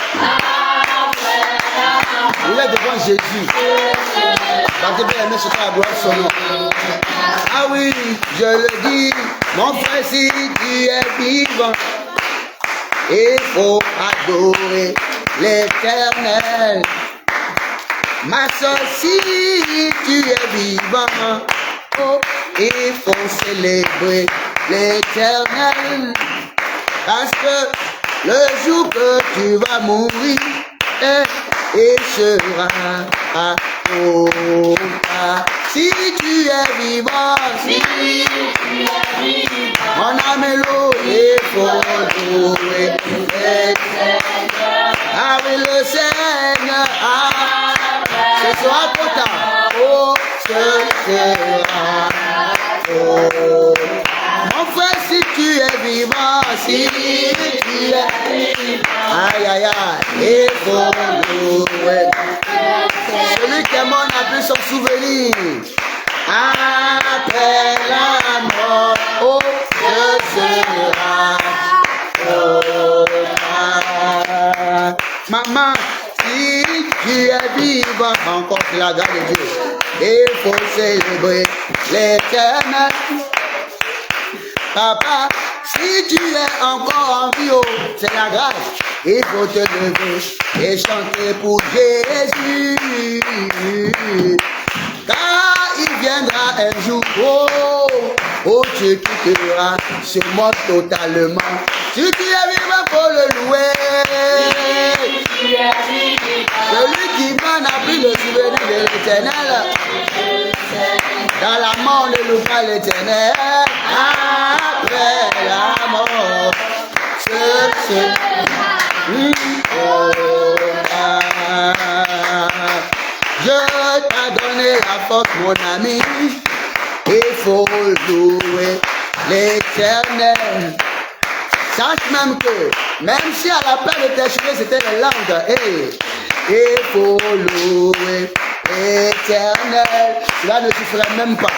Il est devant Jésus. Quand tu peux aimer ce à gloire son nom. Ah oui, je le dis, mon frère, si tu es vivant, il faut adorer l'Éternel. Ma soeur, si tu es vivant, oh, il faut célébrer l'Éternel. Parce que le jour que tu vas mourir, il sera au paradis. Si tu es vivant, si tu es vivant, mon âme est l'eau, il faut louer l'Éternel. Ah oui, le Seigneur, ce sera trop tard, oh, ce sera si tu es. Aïe, aïe, aïe, il faut louer. Celui qui est mort n'a plus son souvenir. Après la mort, oh, ce sera total. Maman, si tu es vivant, encore c'est la grâce de Dieu. Il faut célébrer l'éternel. Papa, si tu es encore en vie, oh, c'est la grâce. Il faut te lever et chanter pour Jésus. Car il viendra un jour où tu quitteras ce monde totalement. Si tu es vivant, faut le louer. Celui qui m'en a pris le souvenir de l'éternel. Dans la mort, ne loue pas l'éternel. Après la mort, je t'ai donné la force, mon ami. Il faut louer l'éternel. Sache même que, même si à la place de tes cheveux c'était les langues, il faut louer l'éternel. Cela ne suffirait même pas.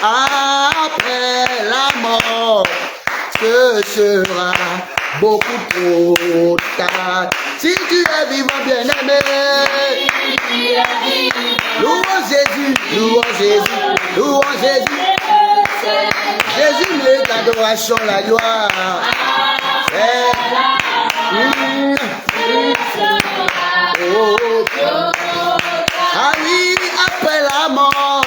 Après la mort, ce sera beaucoup trop tard. Si tu es vivant, bien-aimé, louons Jésus, louons Jésus, louons Jésus. Jésus mérite l'adoration, la gloire. Ah oui, après la mort,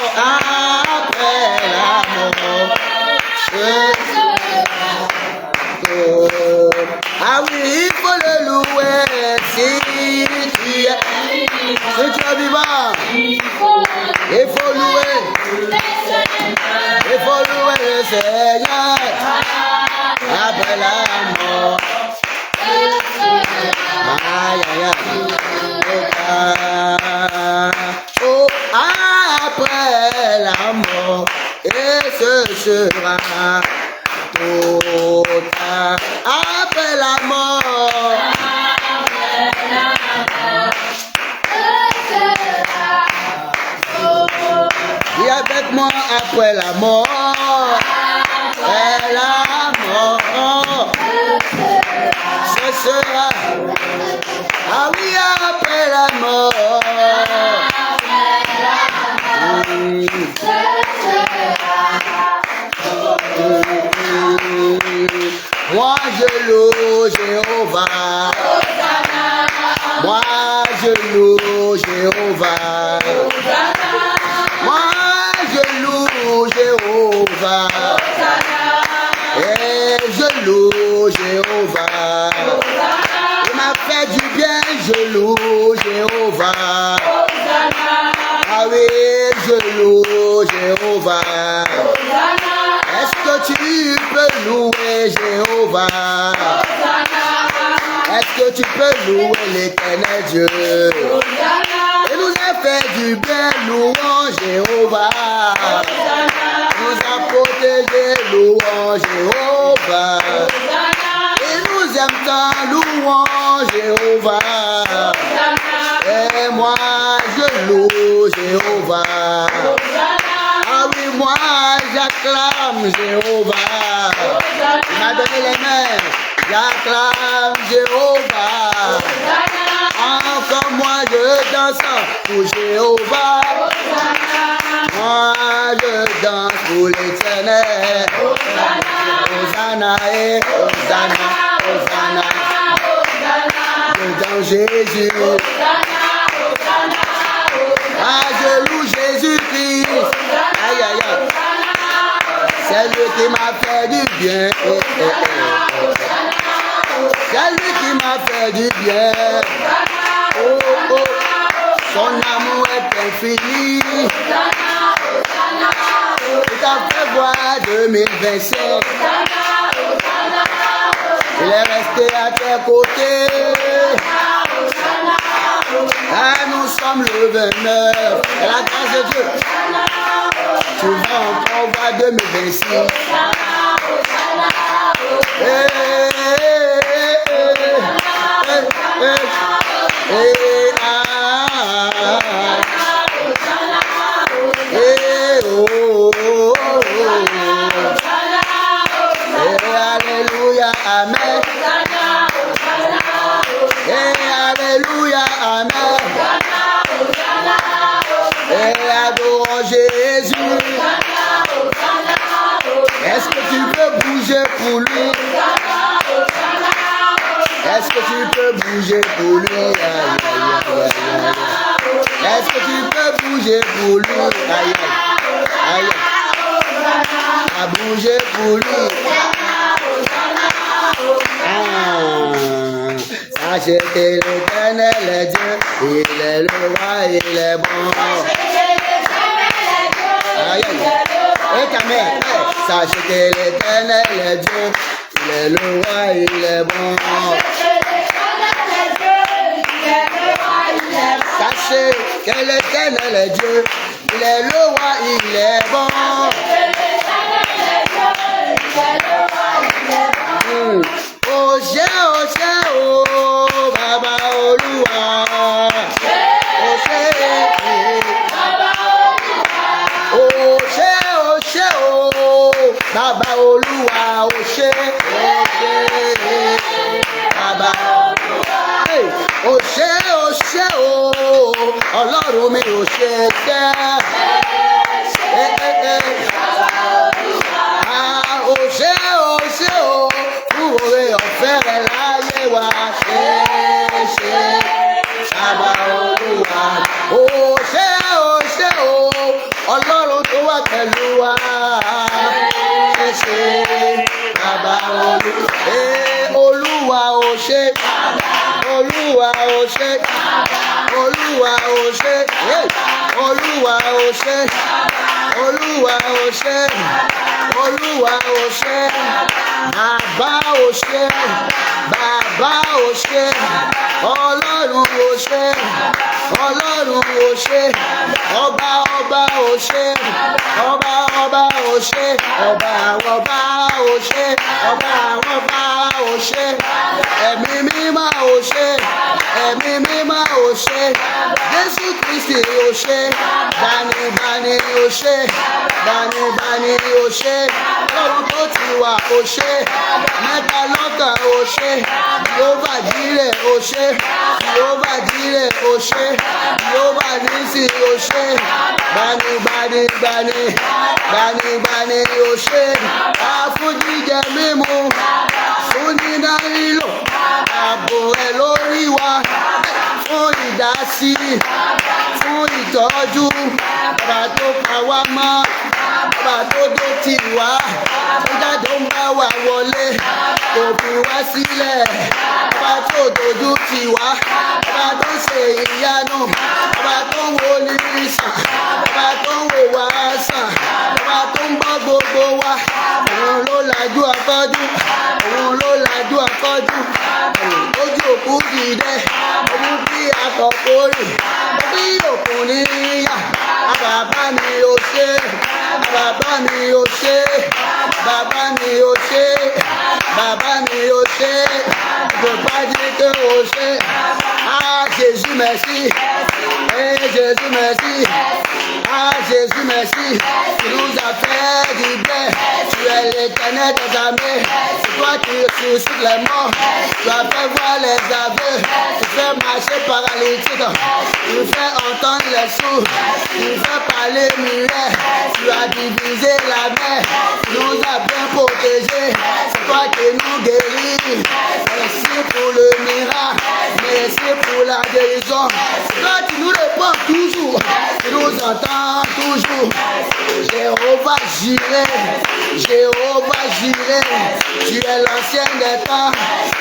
ah oui, il faut le louer. Si tu es vivant, il faut louer. Il faut louer le Seigneur. Après la mort. Aïe, aïe, aïe. Oh, après la mort. Et ce sera total. Après la mort. Dis avec moi après la mort. Après la mort. Ce sera. Ah oui, après la mort. Moi je loue Jéhovah. Moi je loue Jéhovah. Moi je loue Jéhovah. Et je loue Jéhovah. Il m'a fait du bien, je loue Jéhovah. Ah oui, je loue Jéhovah. Est-ce que tu peux louer Jéhovah? Est-ce que tu peux louer l'éternel Dieu? Il nous a fait du bien, louons Jéhovah. Il nous a protégé, louons Jéhovah. Il nous aime tant, louons Jéhovah. Et moi je loue Jéhovah. Ah oui, moi j'acclame Jéhovah. Il m'a donné les mains. J'acclame Jéhovah. Encore moi je danse pour Jéhovah. Moi je danse pour l'éternel. Hosanna et Hosanna, Hosanna. Je danse Jésus. Ah, je loue Jésus-Christ. Aïe, aïe, aïe. C'est lui qui m'a fait du bien. C'est lui qui m'a fait du bien. Oh, oh. Son amour est infini. Il t'a fait voir 2025. Il est resté à tes côtés. Ah, nous sommes le 29. Et la grâce de Dieu. Tu vas encore voir 2026. Hey. pour lui? Est-ce que tu peux bouger pour lui? Aïe, aïe, aïe, aïe. Est-ce que tu peux bouger pour lui? Aïe, aïe, aïe. À bouger pour lui. Sachez que l'Éternel est Dieu, il est le roi, il est bon. Aïe, aïe. Et ta mère, sachez que l'Éternel est Dieu, il est le roi, il est bon. Sachez que l'Éternel est Dieu, il est le roi, il est bon. Oh, Baba Olúwa. Baba Olúwa, Oṣé, Baba Oṣé, Oṣé, Ọlọ́run mi Oṣé tẹ́. Oṣé, Oṣé, fún oore ọ̀fẹ́ rẹ̀ láyé wa ṣe. Baba Olúwa, Oṣé, Oṣé, Ọlọ́run tó wà pẹ̀lú wa. Baba Olúwa Oṣé, Olúwa Oṣé, Olúwa Oṣé, Olúwa Oṣé, Olúwa Oṣé, Olúwa Oṣé, Baba Oṣé, Baba Oṣé, Ọlọ́run Oṣé, Ọlọ́run Oṣé, Ọba Ọba Oṣé, Ọba Ọba Oṣé, Ọba Ọba Oṣé, Ọba Ọba Oṣé, Ẹ̀mí mímọ́ Oṣé, Ẹ̀mí mímọ́ Oṣé, Jésù Kristi Oṣé, Bani Bani Oṣé, Bani Bani Oṣé, Ọlọ́run tó ti wà Oṣé, mẹ́ta lọ́kàn Oṣé, Yehova Jireh Oṣé, Yehova Jireh Oṣé, Yehova Nisi Oṣé, Bani Bani Bani, Bani Bani Oṣé, fún jíjẹ mímu, fún níná lílò, ààbò rẹ̀ lórí wa, fún ìdásí, fún ìtọ́jú, bàbá tó pa wá mọ́, bàbá tó dó tì wá, tó jáde ń bá wa wọlé, kò fi wá sílẹ̀, bàbá tó dojú tì wá, bàbá tó ṣe ìyanu, bàbá tó ń wo ní sàn, bàbá tó ń wò wá sàn, bàbá tó ń bọ́ gbogbo wa, òun ló lajú afọ́jú, òun ló lajú afọ́jú, ojú òkú dìde, òun bí akọ̀kọ̀ rè, òbí òkú níyà, bàbá mi Oṣé, bàbá mi Oṣé, bàbá mi Oṣé, bàbá mi Oṣé, je peux pas dire que Oṣé, ah Jésus merci, Jésus merci, ah Jésus merci, tu nous as fait du bien, tu es l'Éternel des armées, c'est toi qui ressuscites les morts, tu as fait voir les aveugles, tu fais marcher paralytique, tu fais entendre les sourds, tu fais parler muet, tu as divisé la mer, tu nous as bien protégés, c'est toi qui nous guéris, merci pour le miracle, merci pour la guérison, c'est toi qui nous réponds toujours, tu nous entends toujours, Jéhovah Jireh, Jéhovah Jireh, tu es l'ancien des temps,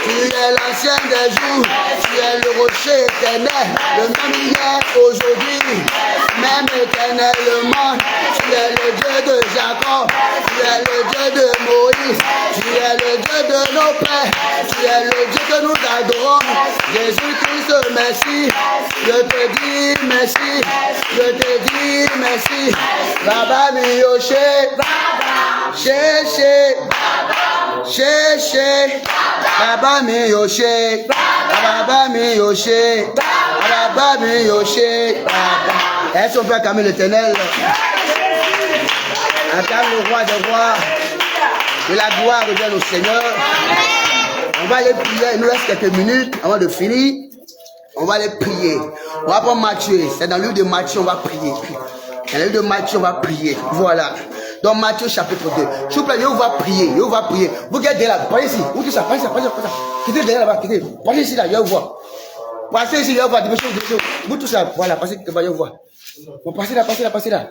tu es l'ancien des jours, tu es le rocher éternel, le même hier, aujourd'hui, même éternellement, tu es le Dieu de Jacob, tu es le Dieu de Moïse, tu es le Dieu de nos pères, tu es le Dieu que nous adorons, Jésus-Christ, merci, je te dis merci, je te dis merci, Baba mi Oṣé, Ṣé, Baba mi Oṣé, Baba mi Oṣé, Baba mi Oṣé, est-ce qu'on peut acclamer l'Éternel? Acclame le roi des rois, que la gloire revienne au Seigneur. On va aller prier, il nous reste quelques minutes avant de finir. On va aller prier. On va prendre Matthieu, c'est dans le livre de Matthieu, on va prier. Dans le livre de Matthieu, on va prier. Voilà. Dans Matthieu chapitre 2. S'il vous plaît, je vous vais prier. Je vous vais prier. Vous qui êtes derrière là, passez ici. Vous qui ça, passez ça, passez ça, passez ça. Quittez derrière là-bas, quittez. Passez ici là, je vous vois. Passez ici, je vous vois. Vous tous là, voilà, passez devant, je vous vois. Vous passez là, passez là, passez là.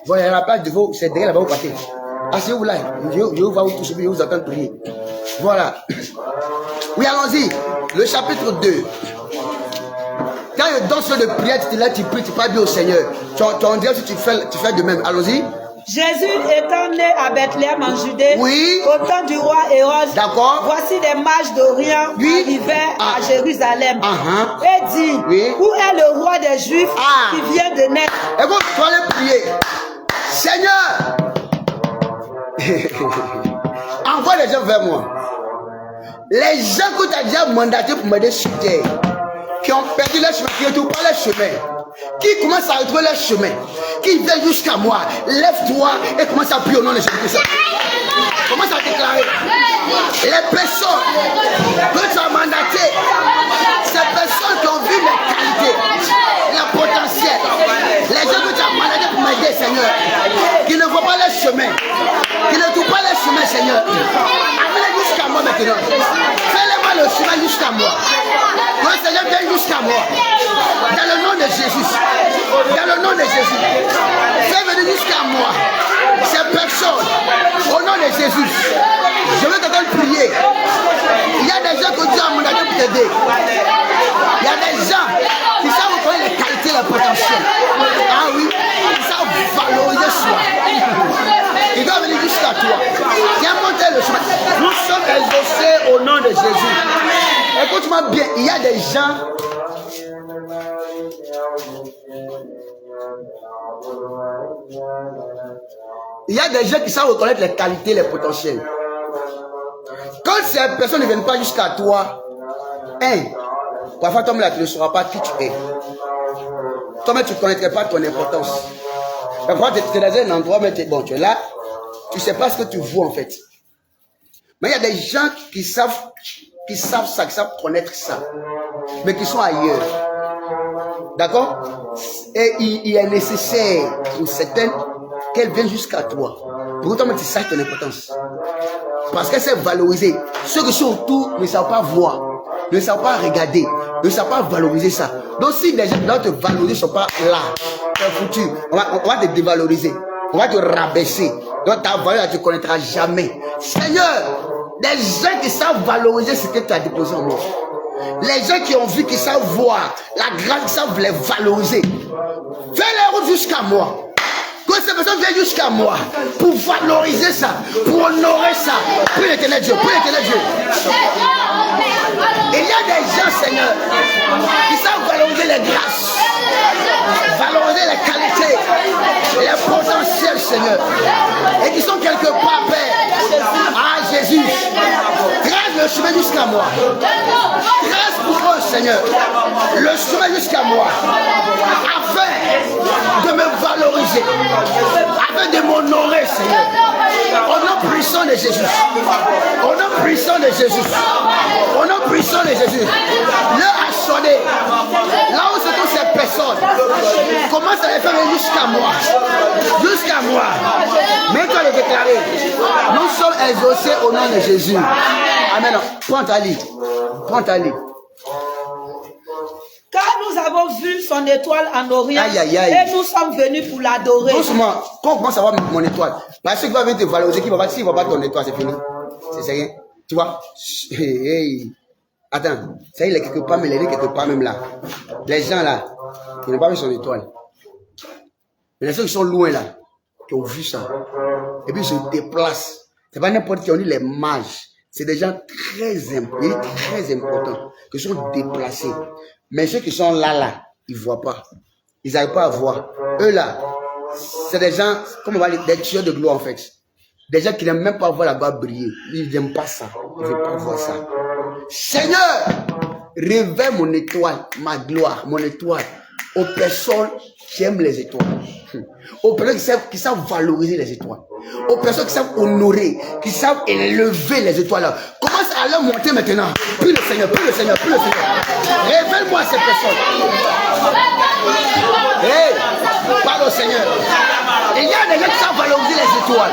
Voilà, la place de vous, c'est derrière là-bas, vous passez. Asseyez-vous là, je vous vois, vous tous, je vous entends prier. Voilà. Oui, allons-y. Le chapitre 2. Quand il danse de prière, tu pries, tu parles bien au Seigneur. Tu dirais si tu fais de même. Allons-y. Jésus étant né à Bethléem en Judée, oui, au temps du roi Hérode, d'accord, voici des mages d'Orient arrivaient à Jérusalem et dit, oui, où est le roi des Juifs qui vient de naître? Écoute, tu vas aller prier. Seigneur, envoie les gens vers moi. Les gens que tu as déjà mandatés pour m'aider sur terre, qui ont perdu leur chemin, qui ne trouvent pas leur chemin, qui commencent à retrouver leur chemin, qui viennent jusqu'à moi, lève-toi et commence à prier au nom de Jésus-Christ. Commence à déclarer. Les personnes que tu as mandatées, ces personnes qui ont vu les qualités, le potentiel, les gens que tu as mandatés pour m'aider, Seigneur, qui ne voient pas leur chemin, qui ne trouvent pas leur chemin, Seigneur, amène-les jusqu'à moi maintenant. Fais-les-moi le chemin jusqu'à moi. Le Seigneur vient jusqu'à moi. Dans le nom de Jésus. Dans le nom de Jésus. Fais venir jusqu'à moi ces personnes. Au nom de Jésus. Je veux t'entendre prier. Il y a des gens que Dieu a mandaté pour t'aider. Il y a des gens qui savent reconnaître les qualités, les potentiels. Ah oui. Ils savent valoriser soi. Il doit venir jusqu'à toi. Viens monter le chemin. Nous sommes exaucés au nom de Jésus. Écoute-moi bien, il y a des gens. Il y a des gens qui savent reconnaître les qualités, les potentiels. Quand ces personnes ne viennent pas jusqu'à toi, parfois toi-même tu ne sauras pas qui tu es. Toi-même tu ne connaîtrais pas ton importance. Parfois tu es dans un endroit, mais tu es là, tu ne sais pas ce que tu vois en fait. Mais il y a des gens qui savent ça, qui savent connaître ça, mais qui sont ailleurs. D'accord? Et il est nécessaire pour certaines qu'elles viennent jusqu'à toi. Pour toi, tu sais ton importance. Parce qu'elles savent valoriser. Ceux qui sont autour ne savent pas voir, ne savent pas regarder, ne savent pas valoriser ça. Donc si les gens qui doivent te valoriser ne sont pas là, c'est foutu. On va te dévaloriser. On va te rabaisser. Donc ta valeur, tu ne connaîtras jamais. Seigneur, des gens qui savent valoriser ce que tu as déposé en moi. Les gens qui ont vu, qui savent voir la grâce, qui savent les valoriser. Fais les routes jusqu'à moi. Que ces personnes viennent jusqu'à moi pour valoriser ça, pour honorer ça. Prie l'Éternel Dieu, prie l'Éternel Dieu. Il y a des gens, Seigneur, qui savent valoriser les grâces, valoriser les qualités, les potentiels, Seigneur, et qui sont quelque part, Père. Ah, Jésus, grâce le chemin jusqu'à moi. Grâce pour eux, Seigneur, le chemin jusqu'à moi, afin de me valoriser, afin de m'honorer, Seigneur. Au nom puissant de Jésus. Au nom puissant de Jésus. Au nom puissant de Jésus. L'heure a sonné. Là où se trouvent ces personnes, commence à les faire jusqu'à moi. Jusqu'à moi. Mets-toi le déclarer. Nous sommes exaucés au nom de Jésus. Amen. Prends ta lit. Prends ta lit. Car nous avons vu son étoile en Orient, aïe, aïe, aïe, et nous sommes venus pour l'adorer. Doucement, quand on commence à voir mon étoile, parce que qui va venir te valoriser, qui va pas, s'il ne voit pas ton étoile, c'est fini. C'est rien. Tu vois? Hey. Attends, ça il est quelque part, mais il est quelque part même là. Les gens là, qui n'ont pas vu son étoile. Mais les gens qui sont loin là, qui ont vu ça, et puis ils se déplacent. C'est pas n'importe qui, on dit les mages. C'est des gens très importants, qui sont déplacés. Mais ceux qui sont là, ils ne voient pas. Ils n'arrivent pas à voir. Eux là, c'est des gens, comme on va dire, des tueurs de gloire en fait. Des gens qui n'aiment même pas voir la gloire briller. Ils n'aiment pas ça. Ils ne veulent pas voir ça. Seigneur, révèle mon étoile, ma gloire, mon étoile, aux personnes qui aiment les étoiles. Aux personnes qui savent valoriser les étoiles. Aux personnes qui savent honorer, qui savent élever les étoiles. Commence à leur monter maintenant. Prie le Seigneur, prie le Seigneur, prie le Seigneur. Révèle-moi ces personnes. Hey. Parle au Seigneur. Il y a des gens qui savent valoriser les étoiles.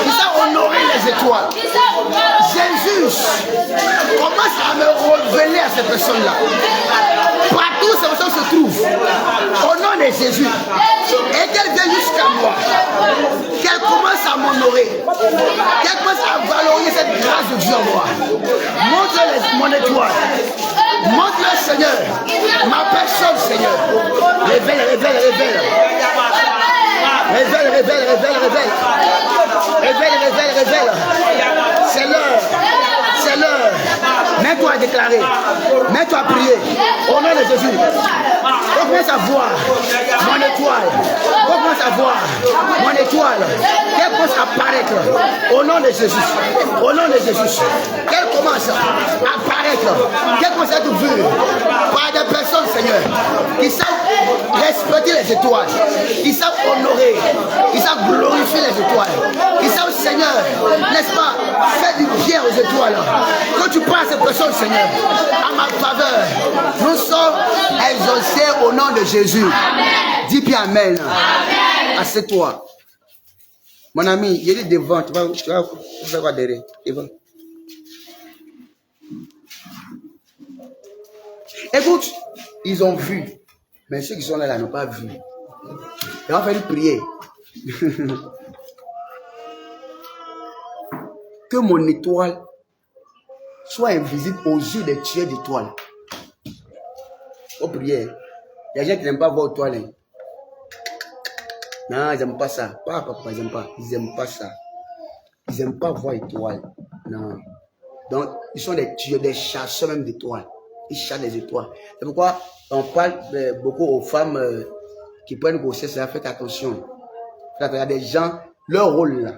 Qui savent honorer les étoiles. Jésus commence à me révéler à ces personnes-là. Partout où ces personnes se trouvent, au nom de Jésus, et qu'elles viennent jusqu'à moi, qu'elles commencent à m'honorer, qu'elles commencent à valoriser cette grâce de Dieu en moi. Montre-les mon étoile. Montre-le, Seigneur, ma personne, Seigneur. Révèle, révèle, révèle. Révèle, révèle, révèle, révèle. Révèle, révèle, révèle. C'est l'heure. C'est l'heure. Mets-toi à déclarer. Mets-toi à prier. Au nom de Jésus. On commence à voir mon étoile. On commence à voir mon étoile. Qu'elle commence à apparaître. Au nom de Jésus. Au nom de Jésus. Qu'elle commence à apparaître. Qu'elle commence à être vue par des personnes, Seigneur, qui savent respecter les étoiles. Qui savent honorer. Qui savent glorifier les étoiles. Qui savent, Seigneur, n'est-ce pas, faire du bien aux étoiles. Quand tu parles à ces personnes, Seigneur, à ma faveur, nous sommes exaucés au nom de Jésus. Amen. Dis bien Amen. Assieds-toi. Mon ami, il est devant. Tu vas faire quoi derrière? Devant. Écoute, ils ont vu. Mais ceux qui sont là n'ont pas vu. Et on va faire une prière. Que mon étoile soit invisible aux yeux des tueurs d'étoiles. Oh, prière. Il y a des gens qui n'aiment pas voir étoiles. Non, ils n'aiment pas ça. Pas papa, ils n'aiment pas. Ils n'aiment pas ça. Ils n'aiment pas voir étoiles. Non. Donc, ils sont des tueurs, des chasseurs même d'étoiles. Ils chassent les étoiles. C'est pourquoi on parle beaucoup aux femmes qui prennent grossesse. Faites attention. Il y a des gens, leur rôle là,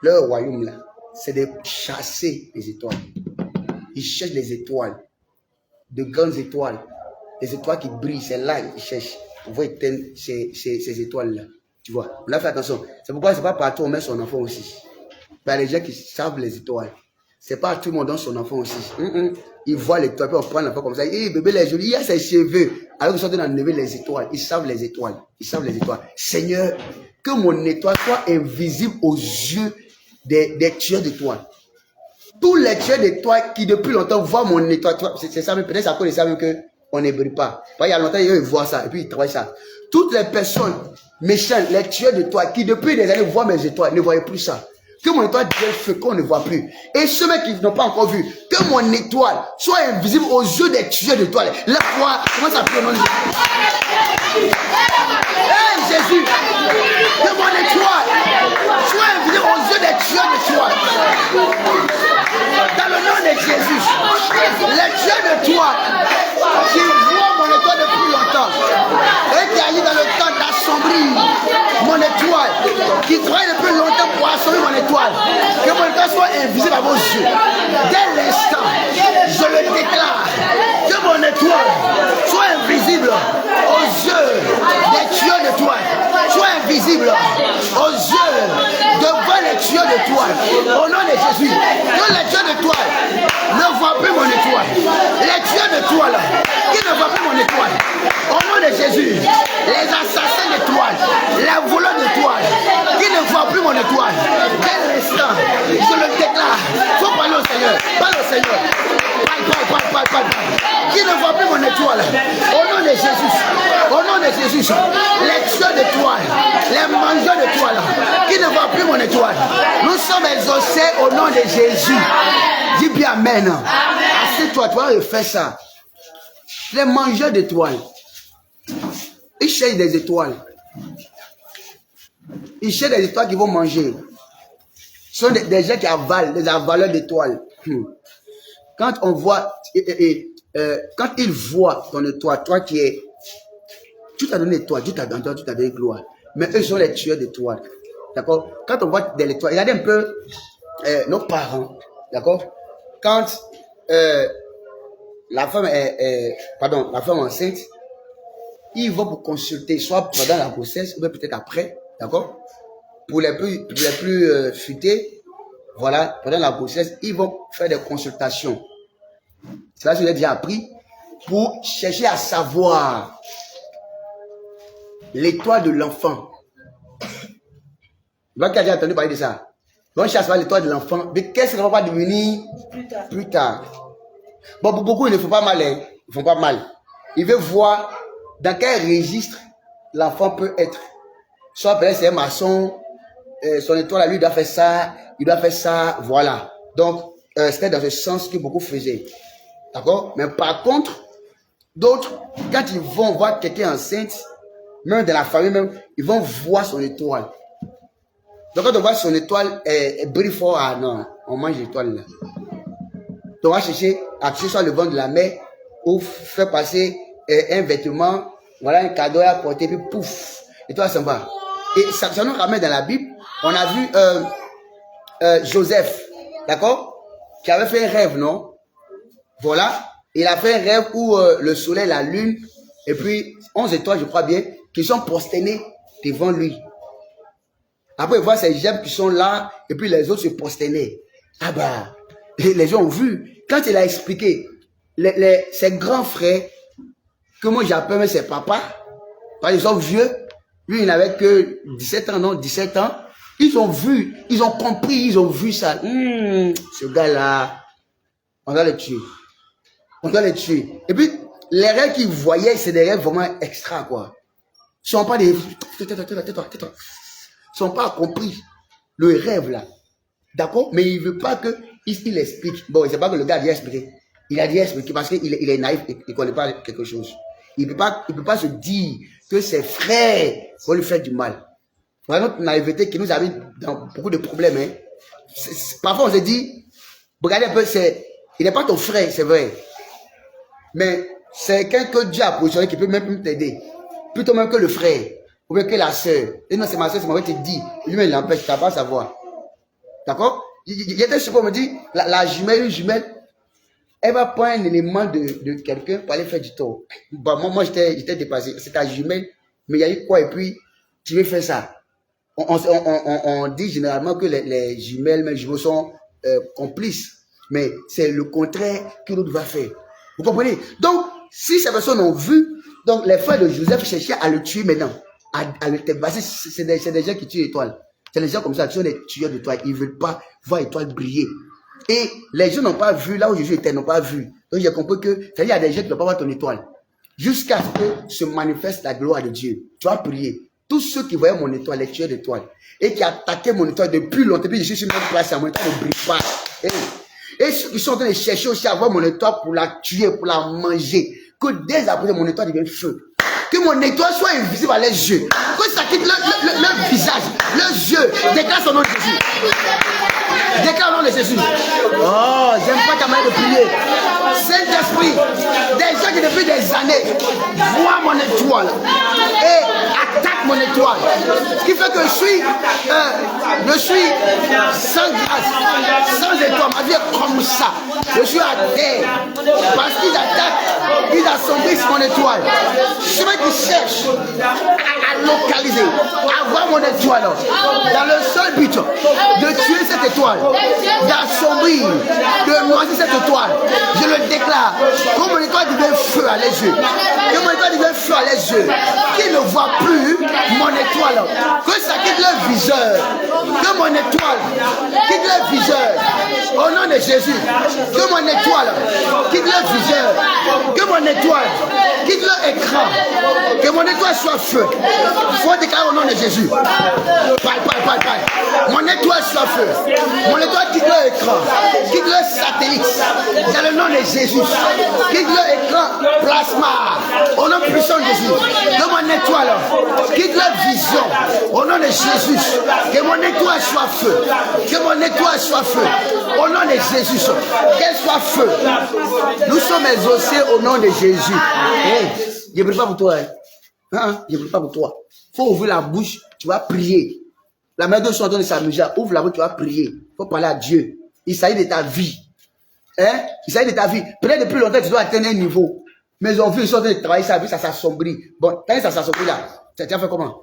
leur royaume là, c'est de chasser les étoiles. Ils cherchent les étoiles, de grandes étoiles, les étoiles qui brillent, c'est là qu'ils cherchent. On va éteindre ces étoiles-là. Tu vois, on a fait attention. C'est pourquoi c'est pas partout on met son enfant aussi. Il y a des gens qui savent les étoiles. C'est pas tout le monde donne son enfant aussi. Ils voient l'étoile, puis on prend l'enfant comme ça. Hey, bébé, les jolis, il y a ses cheveux. Alors qu'ils sont en train d'enlever les étoiles. Ils savent les étoiles. Ils savent les étoiles. Seigneur, que mon étoile soit invisible aux yeux des tueurs d'étoiles. Tous les tueurs d'étoiles qui depuis longtemps voient mon étoile, c'est ça, mais peut-être à cause de ça même qu'on ne brille pas. Il y a longtemps, ils voient ça et puis ils travaillent ça. Toutes les personnes méchantes, les tueurs d'étoiles qui depuis des années voient mes étoiles, ne voyaient plus ça. Que mon étoile devienne feu qu'on ne voit plus. Et ceux qui n'ont pas encore vu, que mon étoile soit invisible aux yeux des tueurs d'étoiles. La foi, comment ça peut nom de Jésus? Hey Jésus, que mon étoile soit invisible aux yeux des tueurs d'étoiles. Dans le nom de Jésus, les tueurs d'étoiles qui voient mon étoile depuis longtemps et qui agissent dans le temps d'assombrir mon étoile, qui travaillent depuis longtemps pour assombrir mon étoile, que mon étoile soit invisible à vos yeux. Dès l'instant, je le déclare, que mon étoile soit invisible aux yeux des tueurs d'étoiles, soit invisible aux yeux devant les tueurs d'étoiles. Au nom de Jésus, que les tueurs d'étoiles ne voient plus mon étoile. Les tueurs d'étoiles qui ne voient plus mon étoile. Au nom de Jésus, les assassins d'étoiles, les voleurs d'étoiles qui ne voient plus mon étoile. Dès l'instant, je le déclare. Il faut parler au Seigneur. Parle au Seigneur. Parle. Qui ne voit plus mon étoile. Au nom de Jésus. Au nom de Jésus. Les tueurs d'étoiles, les mangeurs d'étoiles qui ne voient plus mon étoile. Nous sommes exaucés au nom de Jésus. Dis bien Amen. Assieds-toi, tu vas refaire ça. Les mangeurs d'étoiles. Ils cherchent des étoiles. Ils cherchent des étoiles qu'ils vont manger. Ce sont des gens qui avalent, des avaleurs d'étoiles. Quand on voit, quand ils voient ton étoile, toi qui es, tu t'as donné étoile, tu t'as donné gloire. Mais eux sont les tueurs d'étoiles. D'accord? Quand on voit des étoiles, regardez un peu nos parents. D'accord? Quand la femme la femme enceinte, ils vont pour consulter, soit pendant la grossesse, ou peut-être après, d'accord? Pour les plus futés, voilà, pendant la grossesse, ils vont faire des consultations. C'est là que je l'ai déjà appris, pour chercher à savoir l'étoile de l'enfant. Donc, qui a déjà entendu parler de ça? Donc, chasse pas l'étoile de l'enfant. Mais qu'est-ce que ça va pas devenir plus tard? Bon, pour beaucoup, ils ne font pas mal. Hein. Ils font pas mal. Ils veulent voir dans quel registre l'enfant peut être. Soit peut-être c'est un maçon, son étoile, lui, il doit faire ça, il doit faire ça, voilà. Donc, c'était dans ce sens que beaucoup faisaient. D'accord? Mais par contre, d'autres, quand ils vont voir quelqu'un enceinte, même dans la famille même, ils vont voir son étoile. Donc quand on voit son étoile, elle brille fort, ah non, on mange l'étoile là. Donc on va chercher à toucher sur le ventre de la mère ou faire passer un vêtement, voilà un cadeau à porter, puis pouf, l'étoile s'en va. Et ça nous ramène dans la Bible, on a vu Joseph, d'accord, qui avait fait un rêve, non? Voilà, il a fait un rêve où le soleil, la lune, et puis 11 étoiles, je crois bien, qui sont prosternées devant lui. Après, il voit ces gemmes qui sont là, et puis les autres se prosternaient. Ah bah, les gens ont vu. Quand il a expliqué, ses grands frères, que moi j'appelle même ses papas, parce qu'ils sont vieux, lui il n'avait que 17 ans, non, 17 ans, ils ont vu, ils ont compris, ils ont vu ça. Ce gars-là, on doit le tuer. On doit le tuer. Et puis, les rêves qu'ils voyaient, c'est des rêves vraiment extra, quoi. Ils ne sont pas des... Tais-toi. Ils ne sont pas compris. Le rêve, là. D'accord? Mais il ne veut pas qu'il explique. Bon, c'est pas que le gars a dit expliquer. Il a dit expliquer parce qu'il est naïf, il ne connaît pas quelque chose. Il ne peut pas se dire que ses frères vont lui faire du mal. Voilà notre naïveté qui nous amène dans beaucoup de problèmes. Hein. Parfois, on se dit, regardez un peu, il n'est pas ton frère, c'est vrai. Mais c'est quelqu'un que Dieu a positionné qui peut même t'aider. Plutôt même que le frère, ou bien que la soeur. Et non, c'est ma soeur, c'est moi qui te dit. Lui-même, il l'empêche, tu n'as pas à savoir. D'accord? Il y a des choses pour me dire, la jumelle, une jumelle, elle va prendre un élément de quelqu'un pour aller faire du tort. Bon, moi j'étais dépassé. C'est ta jumelle, mais il y a eu quoi? Et puis, tu veux faire ça. On dit généralement que les jumelles, mes jumeaux sont complices. Mais c'est le contraire que l'autre va faire. Vous comprenez? Donc, si ces personnes ont vu, donc les frères de Joseph cherchaient à le tuer maintenant, à le dépasser. C'est des gens qui tuent l'étoile. C'est des gens comme ça qui sont des tueurs d'étoiles. Ils ne veulent pas voir l'étoile briller. Et les gens n'ont pas vu, là où Jésus était, n'ont pas vu. Donc j'ai compris que, c'est-à-dire, il y a des gens qui ne doivent pas voir ton étoile. Jusqu'à ce que se manifeste la gloire de Dieu. Tu vas prier. Tous ceux qui voyaient mon étoile, les tueurs d'étoiles, et qui attaquaient mon étoile depuis longtemps, puis je suis sur une place, mon étoile ne brille pas. Et ceux qui sont en train de chercher aussi à voir mon étoile pour la tuer, pour la manger, que dès après mon étoile devienne feu. Que mon étoile soit invisible à leurs yeux. Que ça quitte leur visage, leurs yeux. Déclare son nom de Jésus. Déclare le nom de Jésus. Oh, j'aime pas ta manière de prier. Saint-Esprit, des gens qui depuis des années voient mon étoile et attaquent mon étoile. Ce qui fait que je suis sans grâce, sans étoile. Ma vie est comme ça. Je suis à terre. Parce qu'ils attaquent, ils assombrissent mon étoile. Je veux qu'ils cherchent à localiser, à voir mon étoile. Dans le seul but de tuer cette étoile, d'assombrir, de noyer cette étoile. Je le déclare. Que mon étoile devient feu à les yeux. Que mon étoile devient feu à les yeux. Qu'ils ne voient plus mon étoile. Que ça quitte leur viseur. Que mon étoile quitte leur viseur. Au nom de Jésus. Que mon étoile quitte leur viseur. Que mon étoile quitte leur écran. Que mon étoile soit feu. Il faut déclarer au nom de Jésus. Mon étoile soit feu. Mon étoile quitte leur écran. Quitte leur satellite. Dans le nom de Jésus. Quitte leur écran plasma. Au nom puissant de Jésus. Que mon étoile quitte leur vision. Au nom de Jésus. Que mon étoile soit feu. Que mon étoile soit feu. Au nom de Jésus. Qu'elle soit feu. Nous sommes exaucés au nom de Jésus. Hey, je ne prie pas pour toi. Je ne prie pas pour toi. Il faut ouvrir la bouche. Tu vas prier. La mère de son de s'amuser. Ouvre la bouche, tu vas prier. Il faut parler à Dieu. Il s'agit de ta vie. Hein? Il s'agit de ta vie. Peut-être depuis longtemps, tu dois atteindre un niveau. Mais ils ont vu, ils sont en train de travailler sa vie, ça s'assombrit. Bon, quand ça s'assombrit là, tu as fait comment?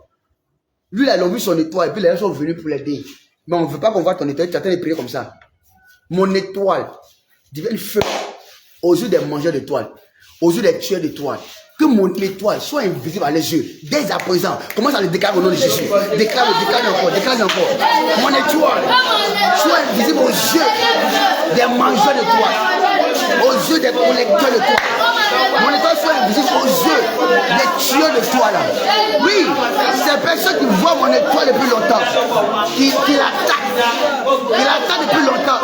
Lui, là, ils ont vu son étoile, et puis les gens sont venus pour l'aider. Mais on ne veut pas qu'on voit ton étoile, tu es en train de prier comme ça. Mon étoile devient feu aux yeux des mangeurs d'étoiles, aux yeux des tueurs d'étoiles. Que mon étoile soit invisible à les yeux. Dès à présent, commence à le déclarer au nom de Jésus. Déclare encore. Mon étoile soit invisible aux yeux des mangeurs de toile, aux yeux des collecteurs de toile. Mon étoile soit invisible aux yeux des tueurs de toile. Oui, ces personnes qui voient mon étoile depuis longtemps, qui l'attaquent depuis longtemps,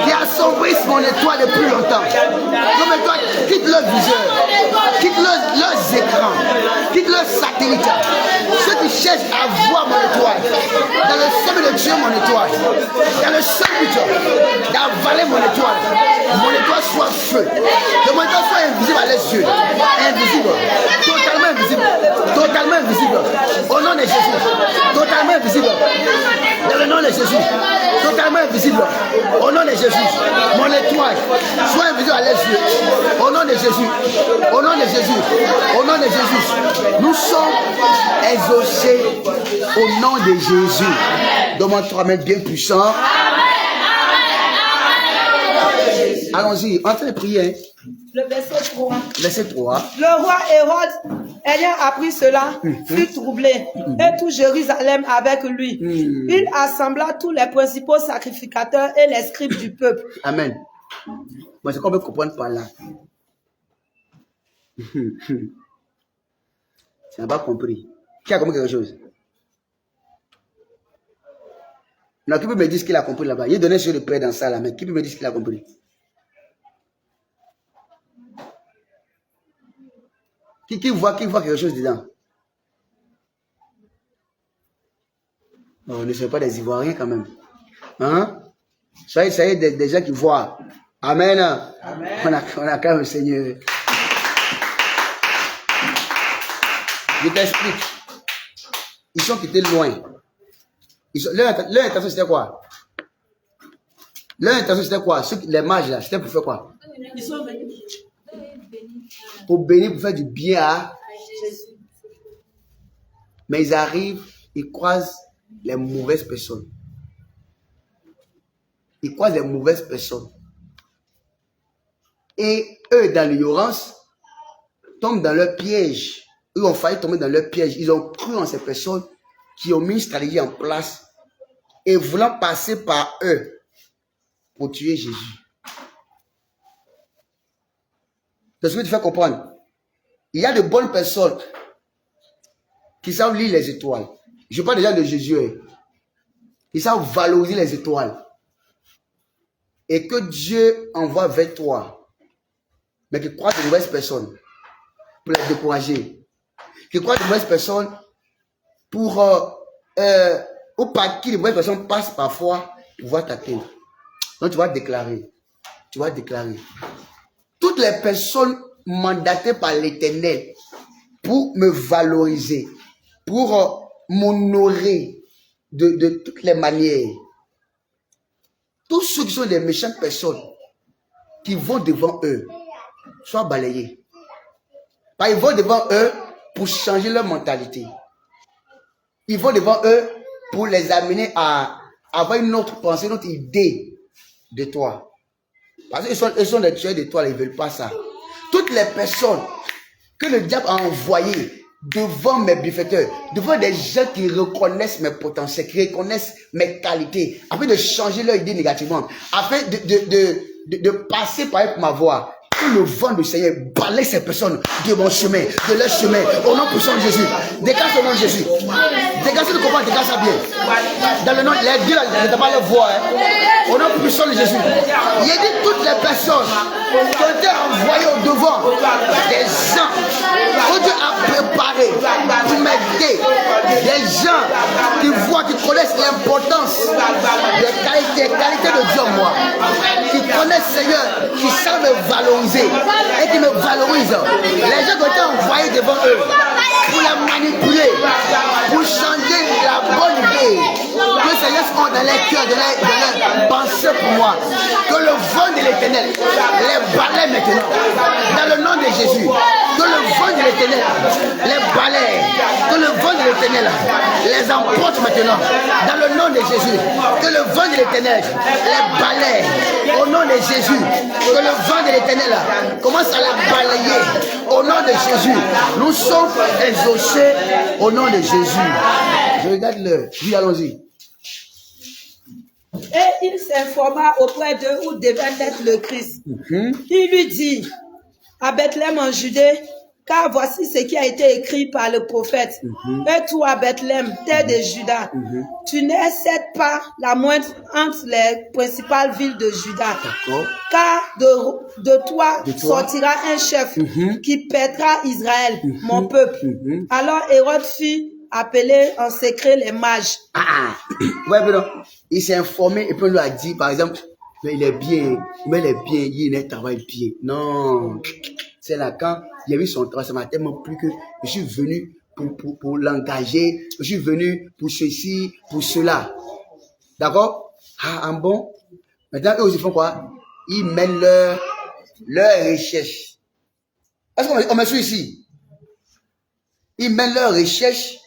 qui assombrissent mon étoile depuis longtemps. Comme étoile, quitte leur viseur, quitte leurs écrans, quitte leurs satellites. Ceux qui cherchent à voir mon étoile, dans le sommet de tuer mon étoile, dans le seul but d'avaler mon étoile soit feu, que mon étoile soit invisible à les yeux, invisible, totalement invisible, au nom de Jésus, totalement invisible, dans le nom de Jésus, totalement invisible, au nom de Jésus, mon étoile soit invisible à les yeux, au nom de Jésus, au nom de Jésus, au nom de Jésus, nous sommes exaucés au nom de Jésus. Demande 3 mètres bien puissants. Allons-y, en train de prier. Le verset 3. Verset 3. Le roi Hérode, ayant appris cela, fut troublé, et tout Jérusalem avec lui. Il assembla tous les principaux sacrificateurs et les scribes du peuple. Amen. Moi, c'est qu'on peut comprendre par là. Tu n'as pas compris. Qui a compris quelque chose? Non, qui peut me dire ce qu'il a compris là-bas? Il est donné sur le prêt dans ça là, mais qui peut me dire ce qu'il a compris? Qui voit quelque chose dedans? Non, ne soyez pas des Ivoiriens quand même. Hein? Soyez des gens qui voient. Amen. Amen. On a quand même le Seigneur. Je t'explique. Ils sont quittés loin. Leur intention c'était quoi? Leur intention c'était quoi? Les mages là, c'était pour faire quoi? Ils sont venus. Pour bénir, pour faire du bien à Jésus. Mais ils arrivent, ils croisent les mauvaises personnes. Ils croisent les mauvaises personnes. Et eux, dans l'ignorance, tombent dans leur piège. Eux ont failli tomber dans leur piège. Ils ont cru en ces personnes qui ont mis une stratégie en place et voulant passer par eux pour tuer Jésus. C'est ce que tu fais comprendre. Il y a de bonnes personnes qui savent lire les étoiles. Je parle déjà de Jésus. Ils savent valoriser les étoiles. Et que Dieu envoie vers toi. Mais qui croient de mauvaises personnes pour les décourager. Qui croient de mauvaises personnes pour ou par qui les mauvaises personnes passent parfois pour pouvoir t'atteindre. Donc tu vas déclarer. Tu vas déclarer. Toutes les personnes mandatées par l'Éternel pour me valoriser, pour m'honorer de toutes les manières. Tous ceux qui sont des méchantes personnes qui vont devant eux, soient balayés. Ils vont devant eux pour changer leur mentalité. Ils vont devant eux pour les amener à avoir une autre pensée, une autre idée de toi. Parce qu'ils sont des tueurs de toi, ils ne veulent pas ça. Toutes les personnes que le diable a envoyées devant mes bienfaiteurs, devant des gens qui reconnaissent mes potentiels, qui reconnaissent mes qualités, afin de changer leur idée négativement, afin de passer par eux pour ma voix. Que le vent du Seigneur balaye ces personnes de mon chemin, de leur chemin, au nom puissant de Jésus. Dégage au nom de Jésus. Dégage le combat, dégage ça bien. Dans le nom, les dieux, je ne pas le voir. Au nom puissant de Jésus. Il a dit toutes les personnes qui ont été envoyées au devant des gens que Dieu a préparés pour m'aider. Des gens qui voient, qui connaissent l'importance des qualités de Dieu en moi. Qui connaissent Seigneur, qui savent me valoriser. Et qui me valorisent. Les gens qui ont été envoyés devant eux pour les manipuler, pour changer la bonne idée que le Seigneur soit dans leur cœur, dans leur pensée pour moi. Que le vent de l'Éternel les balaye maintenant. Dans le nom de Jésus. Que le vent de l'Éternel les balaye. Que le vent de l'Éternel les emporte maintenant. Dans le nom de Jésus. Que le vent de l'Éternel les balaye. Au nom de Jésus. Que le vent de l'Éternel commence à les balayer. Au nom de Jésus. Nous sommes exaucés au nom de Jésus. Je regarde l'heure. Oui, allons-y. Et il s'informa auprès d'eux où devait être le Christ. Il lui dit, à Bethléem en Judée, car voici ce qui a été écrit par le prophète. Et toi, Bethléem, terre de Juda, tu n'es certes pas la moindre entre les principales villes de Juda. Car de toi sortira un chef qui pètera Israël, mon peuple. Alors Hérode fit appeler en secret les mages. Ouais, mais non. Il s'est informé et puis on lui a dit, par exemple, mais il est bien, il est travail bien. Non. C'est là quand il a vu son travail, ça m'a tellement plu que je suis venu pour l'engager, je suis venu pour ceci, pour cela. D'accord? Ah, bon. Maintenant, eux aussi font quoi? Ils mènent leur recherche. Est-ce qu'on me suit ici? Ils mènent leur recherche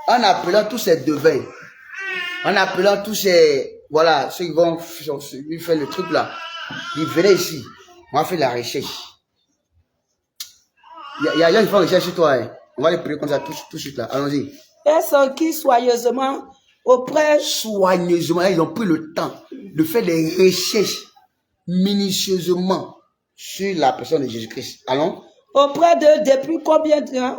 en appelant tous ces devins. En appelant tous ces, voilà, ceux qui vont faire le truc là. Ils venaient ici. On va faire la recherche. Il y a une recherche sur toi. Hein. On va les prier comme ça tout de suite là. Allons-y. Et s'enquit soigneusement auprès. Soigneusement. Ils ont pris le temps de faire des recherches minutieusement sur la personne de Jésus-Christ. Allons. Auprès d'eux, depuis combien de temps,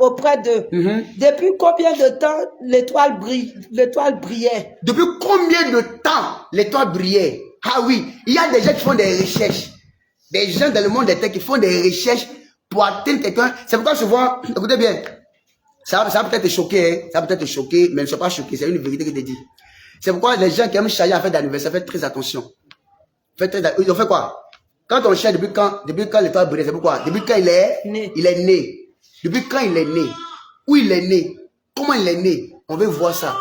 depuis combien de temps l'étoile brillait? Depuis combien de temps l'étoile brillait? Ah oui, il y a des gens qui font des recherches. Des gens dans le monde des têtes qui font des recherches pour atteindre quelqu'un. C'est pourquoi souvent, écoutez bien, ça va peut-être te choquer, hein? Ça va peut-être te choquer, mais ne sois pas choqué, c'est une vérité que je te dis. C'est pourquoi les gens qui aiment charger à faire d'anniversaire, faites très attention. Ils ont fait quoi? Quand on cherche depuis quand l'étoile brille, c'est pourquoi? Depuis quand il est né. Depuis quand il est né? Où il est né? Comment il est né? On veut voir ça.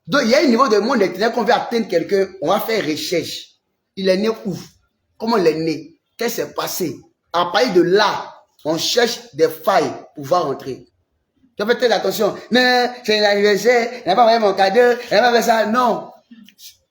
Donc, il y a un niveau de monde éternel qu'on veut atteindre quelqu'un, on va faire recherche. Il est né où? Comment il est né? Qu'est-ce qui s'est passé? À partir de là, on cherche des failles pour pouvoir rentrer. Tu fais très attention. Mais c'est l'anniversaire, il n'a pas envoyé mon cadeau, il n'a pas fait ça. Non.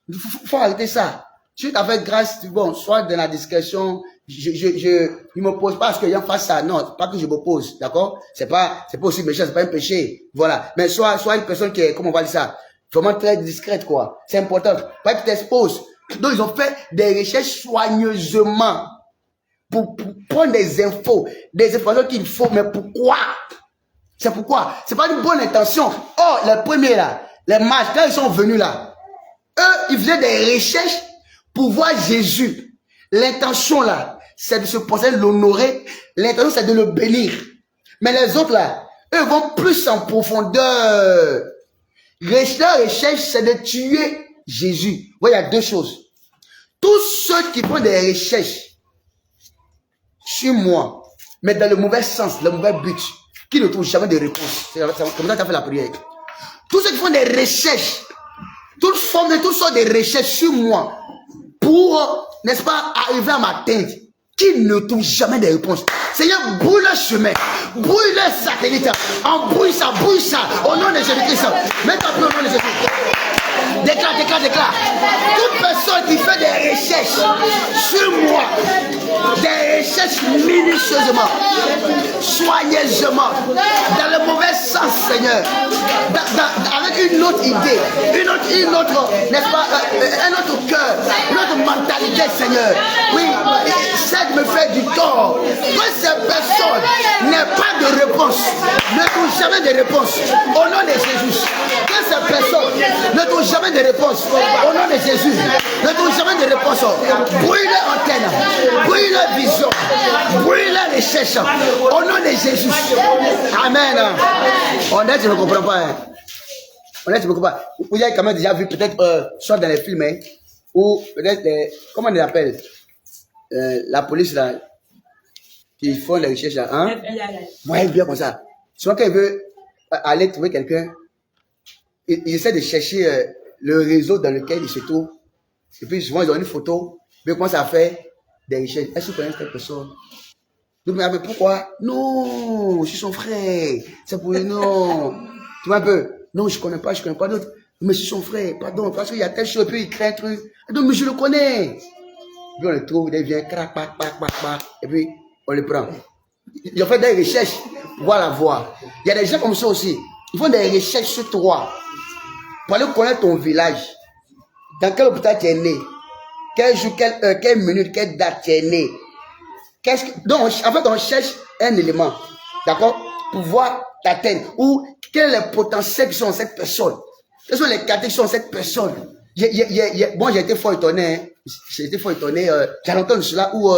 Il faut arrêter ça. Si tu as fait grâce, bon, soit dans la discrétion, je m'oppose pas à ce que les gens fassent ça. Non, pas que je m'oppose, d'accord? C'est pas aussi méchant, c'est pas un péché. Voilà. Mais soit une personne qui est, comment on va dire ça? Vraiment très discrète, quoi. C'est important. Pas que tu t'exposes. Donc, ils ont fait des recherches soigneusement pour prendre des infos, des informations qu'il faut. Mais pourquoi? C'est pourquoi? C'est pas une bonne intention. Oh, les premiers là, les mages, quand ils sont venus là, eux, ils faisaient des recherches pour voir Jésus. L'intention là, c'est de se poser, l'honorer. L'intention, c'est de le bénir. Mais les autres là, eux vont plus en profondeur. La recherche, c'est de tuer Jésus. Vous voyez, il y a deux choses. Tous ceux qui font des recherches sur moi, mais dans le mauvais sens, le mauvais but, qui ne trouvent jamais de réponse. C'est comme ça que tu as fait la prière. Tous ceux qui font des recherches, toutes sortes de recherches sur moi, pour, n'est-ce pas, arriver à m'atteindre, qui ne trouvent jamais de réponse. Seigneur, brûle le chemin, brûle le satellite, embrouille ça, au nom de Jésus-Christ. Mets-toi au nom de Jésus. Déclare. Toute personne qui fait des recherches sur moi, des recherches minutieusement, soigneusement, dans le mauvais sens, Seigneur, avec une autre idée, une autre, n'est-ce pas, un autre cœur, une autre mentalité, Seigneur. Oui, ça me fait du tort. Que ces personnes n'aient pas de réponse, ne trouvent jamais de réponse, au nom de Jésus. Que ces personnes ne trouvent jamais de réponse, au nom de Jésus. Ne trouvent jamais de réponse. Brûle leur antenne, brûle leur vision, brûle leur recherche, au nom de Jésus. Amen. On est, tu ne comprends pas. Hein? On est, tu ne comprends pas. Vous avez quand même déjà vu, peut-être, soit dans les films, hein, ou peut-être, comment on les appelle, la police là, qui font les recherches là, hein? Ouais, bien comme ça. Souvent quand il veut aller trouver quelqu'un, il essaie de chercher le réseau dans lequel ils se trouvent. Et puis souvent, ils ont une photo, mais ils commencent à faire des richesses. Est-ce que vous connaissez cette personne? Donc, mais pourquoi? Non, je suis son frère. C'est pour non. Tu vois un peu? Non, je ne connais pas d'autres. Mais je suis son frère, pardon, parce qu'il y a telle chose, et puis il crée un truc. Donc, mais je le connais. Puis on le trouve, il vient, crac, pac, pac, pac, pac, et puis on le prend. Ils ont fait des recherches pour voir la voix. Il y a des gens comme ça aussi. Ils font des recherches sur toi. Pour aller connaître ton village. Dans quel hôpital tu es né? Quel jour, quelle minute, quelle date tu es né? Donc, en fait, on cherche un élément. D'accord? Pour voir ta tête. Ou quel est le potentiel qui sont cette personne. Quelles sont les catégories qui sont cette personne. Bon, j'ai été fort étonné. Hein. J'ai été fort étonné. J'ai entendu cela où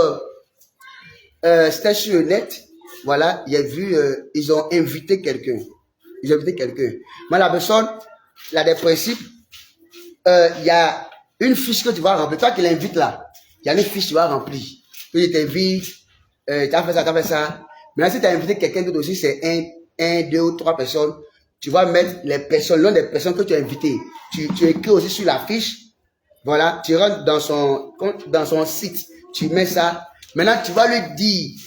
c'était sur le net. Voilà, il y a vu, ils ont invité quelqu'un. Ils ont invité quelqu'un. Mais la personne, là, des principes, il y a une fiche que tu vas remplir. Toi qui l'invites là, il y a une fiche que tu vas remplir. Tu t'invites, tu as fait ça, tu as fait ça. Maintenant, si tu as invité quelqu'un d'autre aussi, c'est un, deux ou trois personnes. Tu vas mettre les personnes, l'un des personnes que tu as invitées. Tu écris aussi sur la fiche. Voilà, tu rentres dans son site. Tu mets ça. Maintenant, tu vas lui dire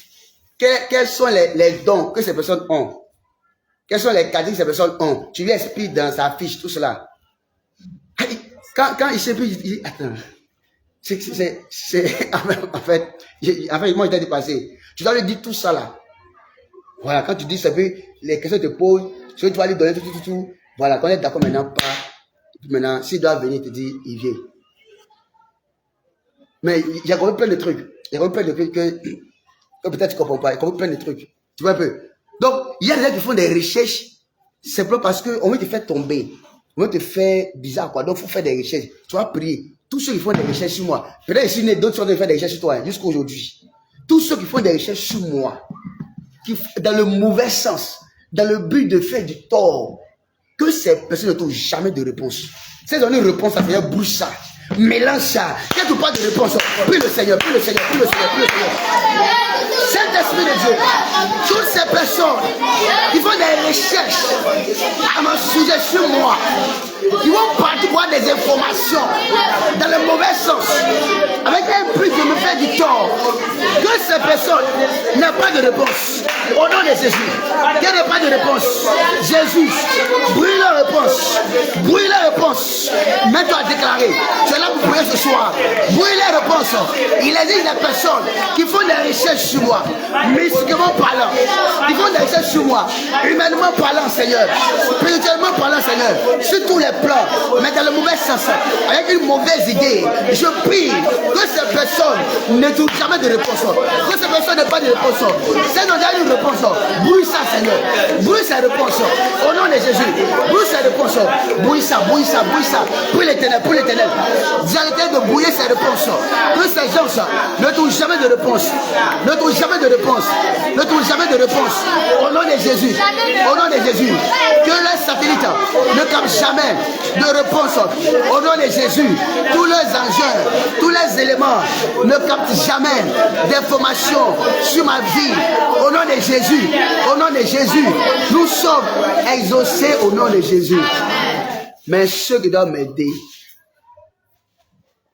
quels sont les dons que ces personnes ont. Quelles sont les catégories que ces personnes ont. Tu lui expliques dans sa fiche tout cela. Quand il s'explique, il dit, attends. En fait, moi, j'étais dépassé. Tu dois lui dire tout ça là. Voilà, quand tu dis ça, les questions te posent, tu vas lui donner tout. Voilà, quand on est d'accord maintenant, pas. Maintenant, s'il doit venir, te dire, il vient. Mais il y a quand même plein de trucs. Il y a quand même plein de trucs que peut-être tu ne comprends pas. Il y a quand même plein de trucs. Tu vois un peu. Donc, il y a des gens qui font des recherches simplement parce qu'on veut te faire tomber. On veut te faire bizarre, quoi. Donc, il faut faire des recherches. Tu vas prier. Tous ceux qui font des recherches sur moi. Peut-être ici, d'autres sont en train de faire des recherches sur toi, hein, jusqu'à aujourd'hui. Tous ceux qui font des recherches sur moi, dans le mauvais sens, dans le but de faire du tort, que ces personnes ne trouvent jamais de réponse. Si elles ont une réponse, ça fait bouge ça. Mélange ça. Quand tu parles de réponse, prie le Seigneur, prie le Seigneur, prie le Seigneur, prie le Seigneur. Saint-Esprit de Dieu, toutes ces personnes qui font des recherches à mon sujet sur moi, qui vont partir voir des informations dans le mauvais sens, avec un but de me faire du tort, que ces personnes n'aient pas de réponse. Au nom de Jésus, qu'il n'y ait pas de réponse. Jésus, brûle la réponse. Brûle la réponse. Mets-toi à déclarer. Tu es là pour prier ce soir. Brûle la réponse. Il existe des personnes qui font des recherches sur moi, mystiquement parlant. Ils font des recherches sur moi, humainement parlant, Seigneur. Spirituellement parlant, Seigneur. Sur tous les plans, mais dans le mauvais sens, avec une mauvaise idée. Je prie que ces personnes ne trouvent jamais de réponse. Que ces personnes n'aient pas de réponse. C'est dans une réponse. Brouille ça, Seigneur. Brouille sa réponse. Au nom de Jésus. Brouille sa réponse. Brouille ça, brouille ça, brouille ça. Pour l'éternel, pour l'éternel. Vous arrêtez de brouiller ses réponses. Que ces gens ne trouvent jamais de réponse. Ne trouvent jamais de réponse. Ne trouvent jamais de réponse. Au nom de Jésus. Au nom de Jésus. Que les satellites ne captent jamais de réponse. Au nom de Jésus. Tous les engins, tous les éléments ne captent jamais d'informations sur ma vie. Au nom de Jésus, au nom de Jésus, nous sommes exaucés au nom de Jésus. Mais ceux qui doivent m'aider,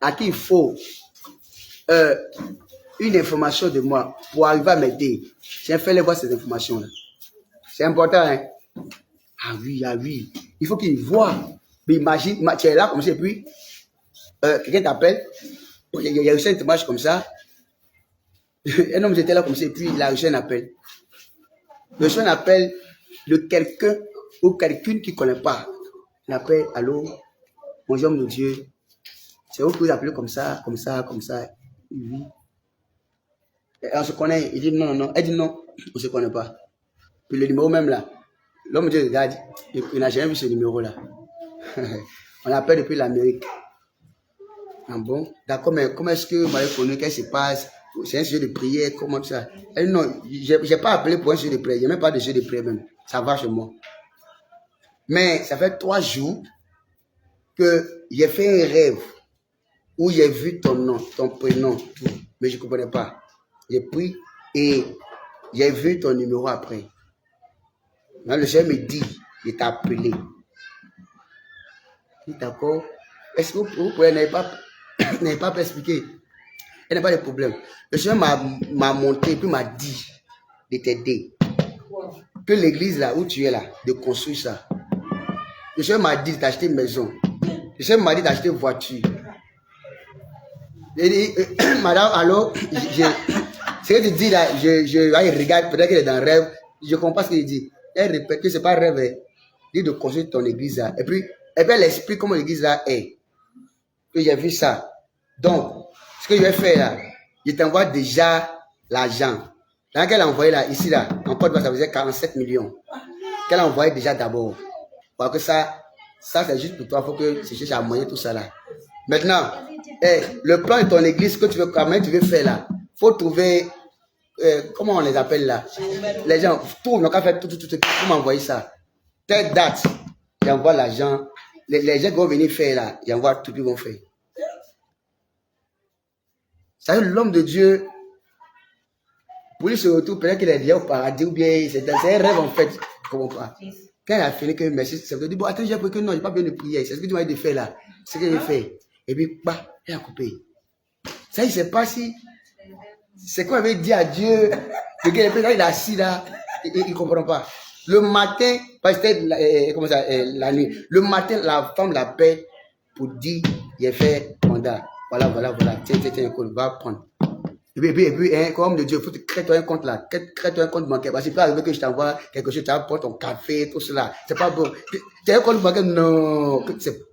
à qui il faut une information de moi pour arriver à m'aider, j'ai fait les voir ces informations-là. C'est important, hein? Ah oui, il faut qu'ils voient. Mais imagine, tu es là comme ça, et puis quelqu'un t'appelle, il y a eu une image comme ça. Un homme était là comme ça, et puis il a reçu un appel. Le soir, on appelle de quelqu'un ou quelqu'une qui ne connaît pas. Il appelle, allô, bonjour mon Dieu. C'est vous que vous appelez comme ça. Oui. Et on se connaît. Il dit non. Elle dit non, on ne se connaît pas. Puis le numéro même là, l'homme Dieu regarde, il n'a jamais vu ce numéro là. On l'appelle depuis l'Amérique. Ah bon? D'accord, mais comment est-ce que vous m'avez connu? Qu'est-ce qui se passe? C'est un sujet de prière, comment ça? Elle dit non, je n'ai pas appelé pour un sujet de prière. Il n'y a même pas de sujet de prière même. Ça va chez moi. Mais ça fait 3 jours que j'ai fait un rêve où j'ai vu ton nom, ton prénom, tout. Mais je ne comprenais pas. J'ai pris et j'ai vu ton numéro après. Maintenant, le Seigneur me dit, il t'a appelé. D'accord? Est-ce que vous pouvez, n'avez pas pu expliquer? Elle n'a pas de problème. Le Seigneur m'a monté, puis m'a dit de t'aider. Que l'église là où tu es là, de construire ça. Le Seigneur m'a dit d'acheter une maison. Le Seigneur m'a dit d'acheter une voiture. J'ai dit, madame, alors, ce que tu dis là, je regarde, peut-être qu'elle est dans le rêve. Je comprends ce qu'il dit. Elle répète que ce n'est pas un rêve. Elle dit de construire ton église là. Et puis elle explique comment l'église là est. Que j'ai vu ça. Donc, ce que je vais faire là, je t'envoie déjà l'argent. Là, qu'elle a envoyé là, ici là, en Côte d'Ivoire, ça faisait 47 millions. Qu'elle a envoyé déjà d'abord. Parce que ça c'est juste pour toi, il faut que tu cherches à moyen tout ça là. Maintenant, le plan de ton église que tu veux, comment tu veux faire là, il faut trouver, comment on les appelle là? Les gens, tout, donc faire tout, pour m'envoyer ça. Telle date, j'envoie l'argent. Les gens qui vont venir faire là, j'envoie tout ce qu'ils vont faire. Ça veut dire l'homme de Dieu, pour lui se retrouve, peut-être qu'il est déjà au paradis ou bien c'est un rêve en fait. Je comprends pas. Quand il a fini que merci, ça veut dire, bon, attends, j'ai pris que non, j'ai pas besoin de prier. C'est ce que tu m'as dit de faire là. C'est ce que j'ai fait. Et puis, bah, il a coupé. Ça, il ne sait pas si. C'est quoi il avait dit à Dieu. Le gars, il est assis là. Il ne comprend pas. Le matin, parce que comment ça, la nuit. Le matin, la femme l'appelle pour dire, il a fait mandat. Voilà. Tiens, va prendre. Et puis, comme de Dieu, il faut que tu crées un compte là. Crée-toi un compte bancaire. Parce qu'il peut arriver que je t'envoie quelque chose, tu vas prendre ton café, tout cela. C'est pas bon. Tu as un compte bancaire? Non.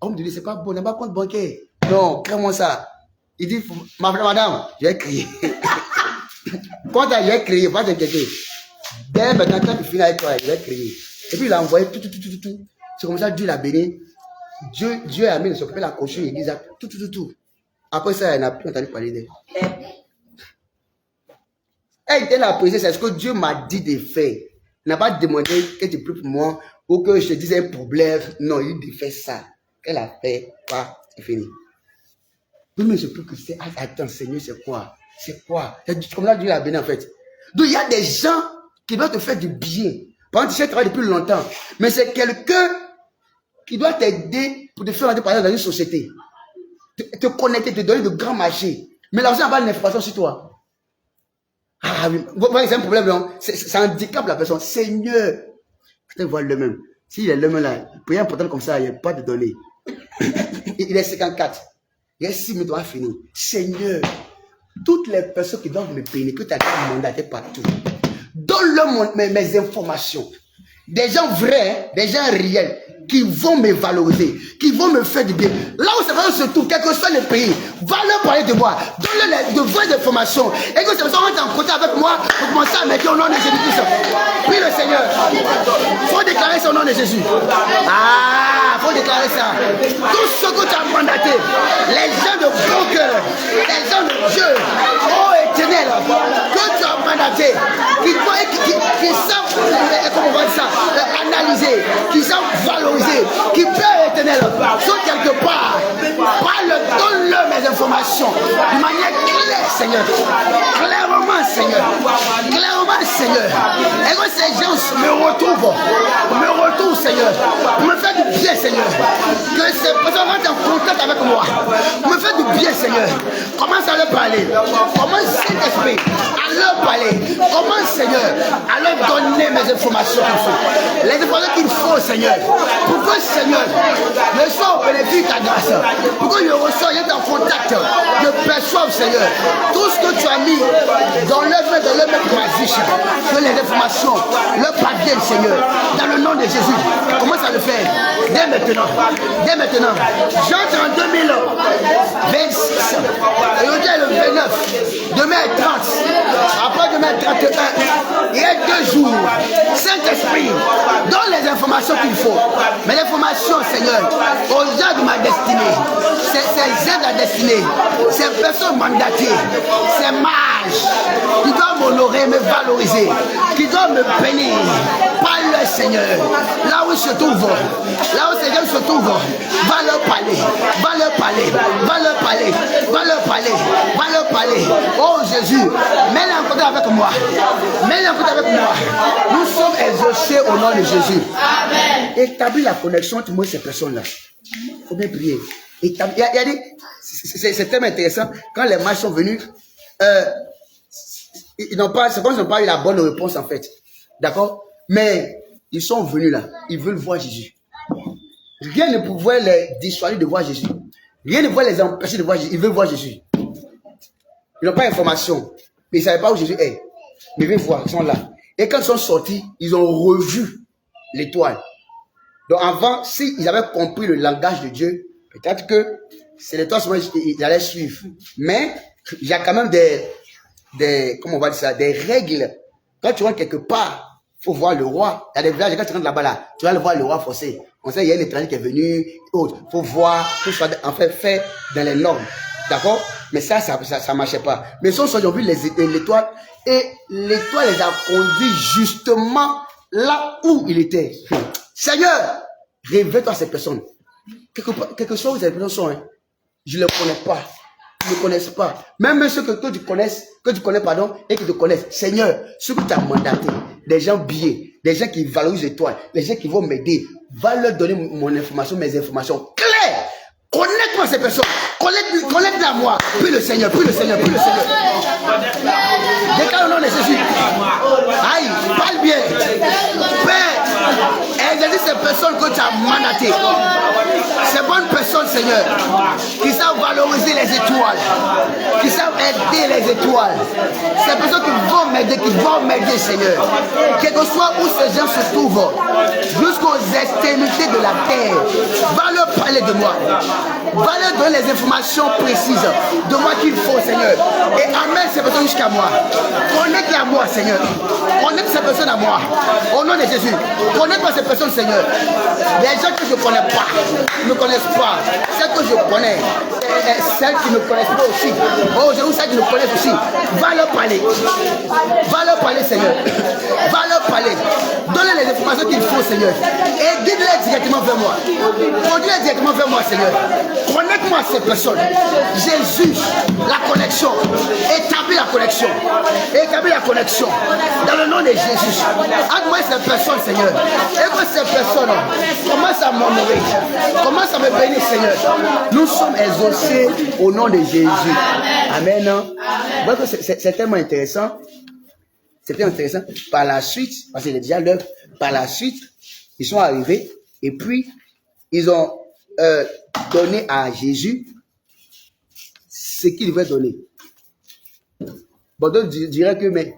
Homme de Dieu, c'est pas bon. On n'a pas un compte bancaire. Non, crée-moi ça. Il dit, madame, je vais crier. Quand je vais crier, va t'inquiéter. Dès maintenant, quand tu finis avec toi, je vais crier. Et puis, il a envoyé tout. C'est comme ça, Dieu l'a béni. Dieu a mis de s'occuper de la construction, l'église, tout. Après ça, elle n'a plus entendu parler d'elle. Elle était la princesse, c'est ce que Dieu m'a dit de faire. Il n'a pas demandé que tu pries pour moi ou que je te dise un problème. Non, il dit de faire ça. Elle a fait, pas, c'est fini. Mais je peux que c'est, attends, Seigneur, c'est quoi? C'est quoi? C'est comme là, Dieu l'a béni en fait. Donc, il y a des gens qui doivent te faire du bien. Par exemple, tu sais travailler depuis longtemps, mais c'est quelqu'un qui doit t'aider pour te faire entrer par exemple dans une société. Te connecter, te donner de grands marchés. Mais l'argent n'a pas d'information sur toi. Ah oui, c'est un problème, non? Ça handicape la personne. Seigneur, tu vois le même. S'il est le même là, pour un portable comme ça, il n'y a pas de données. Il est 54. Il est 6 minutes, on va finir. Seigneur, toutes les personnes qui doivent me payer, que tu as mandaté partout, donne-leur mes informations. Des gens vrais, des gens réels, qui vont me valoriser, qui vont me faire du bien. Là où ça va se trouve, quel que soit le pays, va leur parler de moi, donne-leur de vraies informations, et que ces personnes rentrent en contact avec moi pour commencer à mettre au nom de Jésus-Christ. Puis le Seigneur, il faut déclarer son nom de Jésus. Ah, il faut déclarer ça. Tout ce que tu as mandaté, les gens de bon cœur, les gens de Dieu, oh éternel, que tu as mandaté, qui savent, comment on va dire ça, analyser, qui savent valoriser, qui peut éternel, sont quelque part, donne-leur mes informations de manière claire, Seigneur. Clairement, Seigneur. Et que ces gens me retrouvent, Seigneur. Pour me faire du bien, Seigneur. Que ces personnes rentrent en contact avec moi. Pour me faire du bien, Seigneur. Commence à leur parler. Commence, Saint-Esprit, à leur parler. Commence, Seigneur, à leur donner mes informations qu'il faut. Les informations qu'il faut, Seigneur. Pour que, Seigneur, je sois au bénéfice de ta grâce. Pour que je reçois, je en contact, je perçoive, Seigneur, tout ce que tu as mis dans l'œuvre de l'œuvre magique, que les informations leur parviennent, Seigneur, dans le nom de Jésus. Commence à le faire dès maintenant. J'entre en 2026. Aujourd'hui est le 29. Demain est 30. Après demain est 31. Il y a 2 jours. Saint-Esprit, donne les informations qu'il faut. Mais l'information, Seigneur, aux gens de ma destinée, ces gens de la destinée, ces personnes mandatées, ces mages qui doivent m'honorer, me valoriser, qui doivent me bénir. Parle, Seigneur, là où ils se trouvent, ces gens se trouvent, va leur parler. Oh Jésus, mets-les en contact avec moi. Nous sommes exaucés au nom de Jésus. Amen. Établis la connexion entre moi et ces personnes-là. Il faut bien prier. Il a dit, c'est tellement intéressant, quand les mages sont venus, ils n'ont pas, c'est comme ils n'ont pas eu la bonne réponse en fait. D'accord? Mais ils sont venus là, ils veulent voir Jésus. Rien ne pouvait les dissuader de voir Jésus. Rien ne pouvait les empêcher de voir Jésus. Ils veulent voir Jésus. Ils n'ont pas d'information. Mais ils ne savaient pas où Jésus est. Mais ils veulent voir, ils sont là. Et quand ils sont sortis, ils ont revu l'étoile. Donc avant, s'ils avaient compris le langage de Dieu, peut-être que c'est l'étoile, ils allaient suivre. Mais il y a quand même comment on va dire ça, des règles. Quand tu rentres quelque part, il faut voir le roi. Il y a des villages, quand tu rentres là-bas, là, tu vas le voir le roi forcé. On sait, il y a un étranger qui est venu, autre. Il faut voir, tout soit en fait dans les normes. D'accord? Mais ça marchait pas. Mais ils ont vu l'étoile, et l'étoile les a conduits justement là où il était. Seigneur, révèle-toi à ces personnes. Quelque chose où ces personnes sont, hein, je ne les connais pas. Ils ne connaissent pas. Même ceux que tu connais, et qui te connaissent. Seigneur, ceux que tu as mandatés, des gens billets, des gens qui valorisent l'étoile, des gens qui vont m'aider, va leur donner mon information, mes informations claires. Connecte-moi ces personnes. Connecte-la à moi. Puis le Seigneur, puis le Seigneur, puis le Seigneur. Déclare au nom de Jésus. Aïe, parle bien. Père, exerce ces personnes que tu as mandatées. Ces bonnes personnes, Seigneur, qui savent valoriser les étoiles, qui savent aider les étoiles. Ces personnes qui vont m'aider, Seigneur. Quel que soit où ces gens se trouvent, jusqu'aux extrémités de la terre, va leur parler de moi. Va leur donner les informations précises de moi qu'il faut, Seigneur. Et amène ces personnes jusqu'à moi. Connecte-les à moi, Seigneur. Connecte ces personnes à moi. Au nom de Jésus. Connecte-moi ces personnes, Seigneur. Les gens que je ne connais pas, ne me connaissent pas. Celles que je connais, celles qui ne me connaissent pas aussi. Oh, je vous sais qui me connaissent aussi. Va leur parler. Va leur parler, Seigneur. Va leur parler. Donne-les les informations qu'il faut, Seigneur. Et guide-les directement vers moi. Conduis-les directement vers moi, Seigneur. Connecte-moi à ces personnes. Jésus, la connexion. Établis la connexion. Établis la connexion. Dans le nom de Jésus. Aide-moi ces personnes, Seigneur. Et que ces personnes commencent à m'honorer. Commencent à me bénir, Seigneur. Nous sommes exaucés au nom de Jésus. Amen. Amen. C'est tellement intéressant. C'était intéressant. Par la suite, parce qu'il est déjà l'heure, par la suite, ils sont arrivés et puis ils ont donné à Jésus ce qu'il devait donner. Bon, d'autres diraient que, mais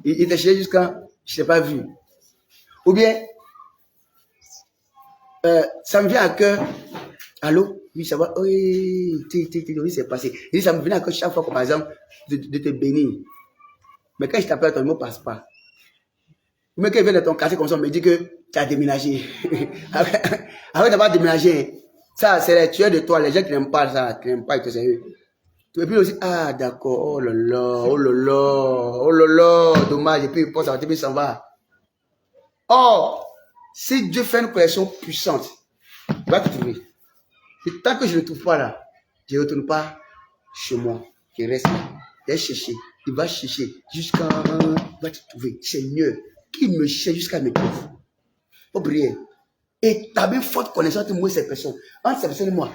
il était chez jusqu'à, je ne t'ai pas vu. Ou bien, ça me vient à cœur. Allô? Oui, ça va. Oui, oui, c'est passé. Et ça me vient à cœur chaque fois, par exemple, de te bénir. Mais quand je t'appelle, ton mot ne passe pas. Ou même quand il vient de ton quartier comme ça, on me dit que tu as déménagé. Après d'avoir déménagé, ça, c'est les tueurs de toi, les gens qui n'aiment pas ça, qui n'aiment pas être sérieux. Et puis aussi, ah, d'accord, oh là là, oh là là, oh là là, dommage, et puis il pense à puis il s'en va. Or, si Dieu fait une correction puissante, il va te trouver. Et tant que je ne le trouve pas là, je ne retourne pas chez moi. Je reste là. Il va chercher. Il va chercher jusqu'à... Il va te trouver. Seigneur, qu'il me cherche jusqu'à me trouver. Faut prier. Établis une forte connaissance entre moi et ces personnes. Entre ces personnes et moi.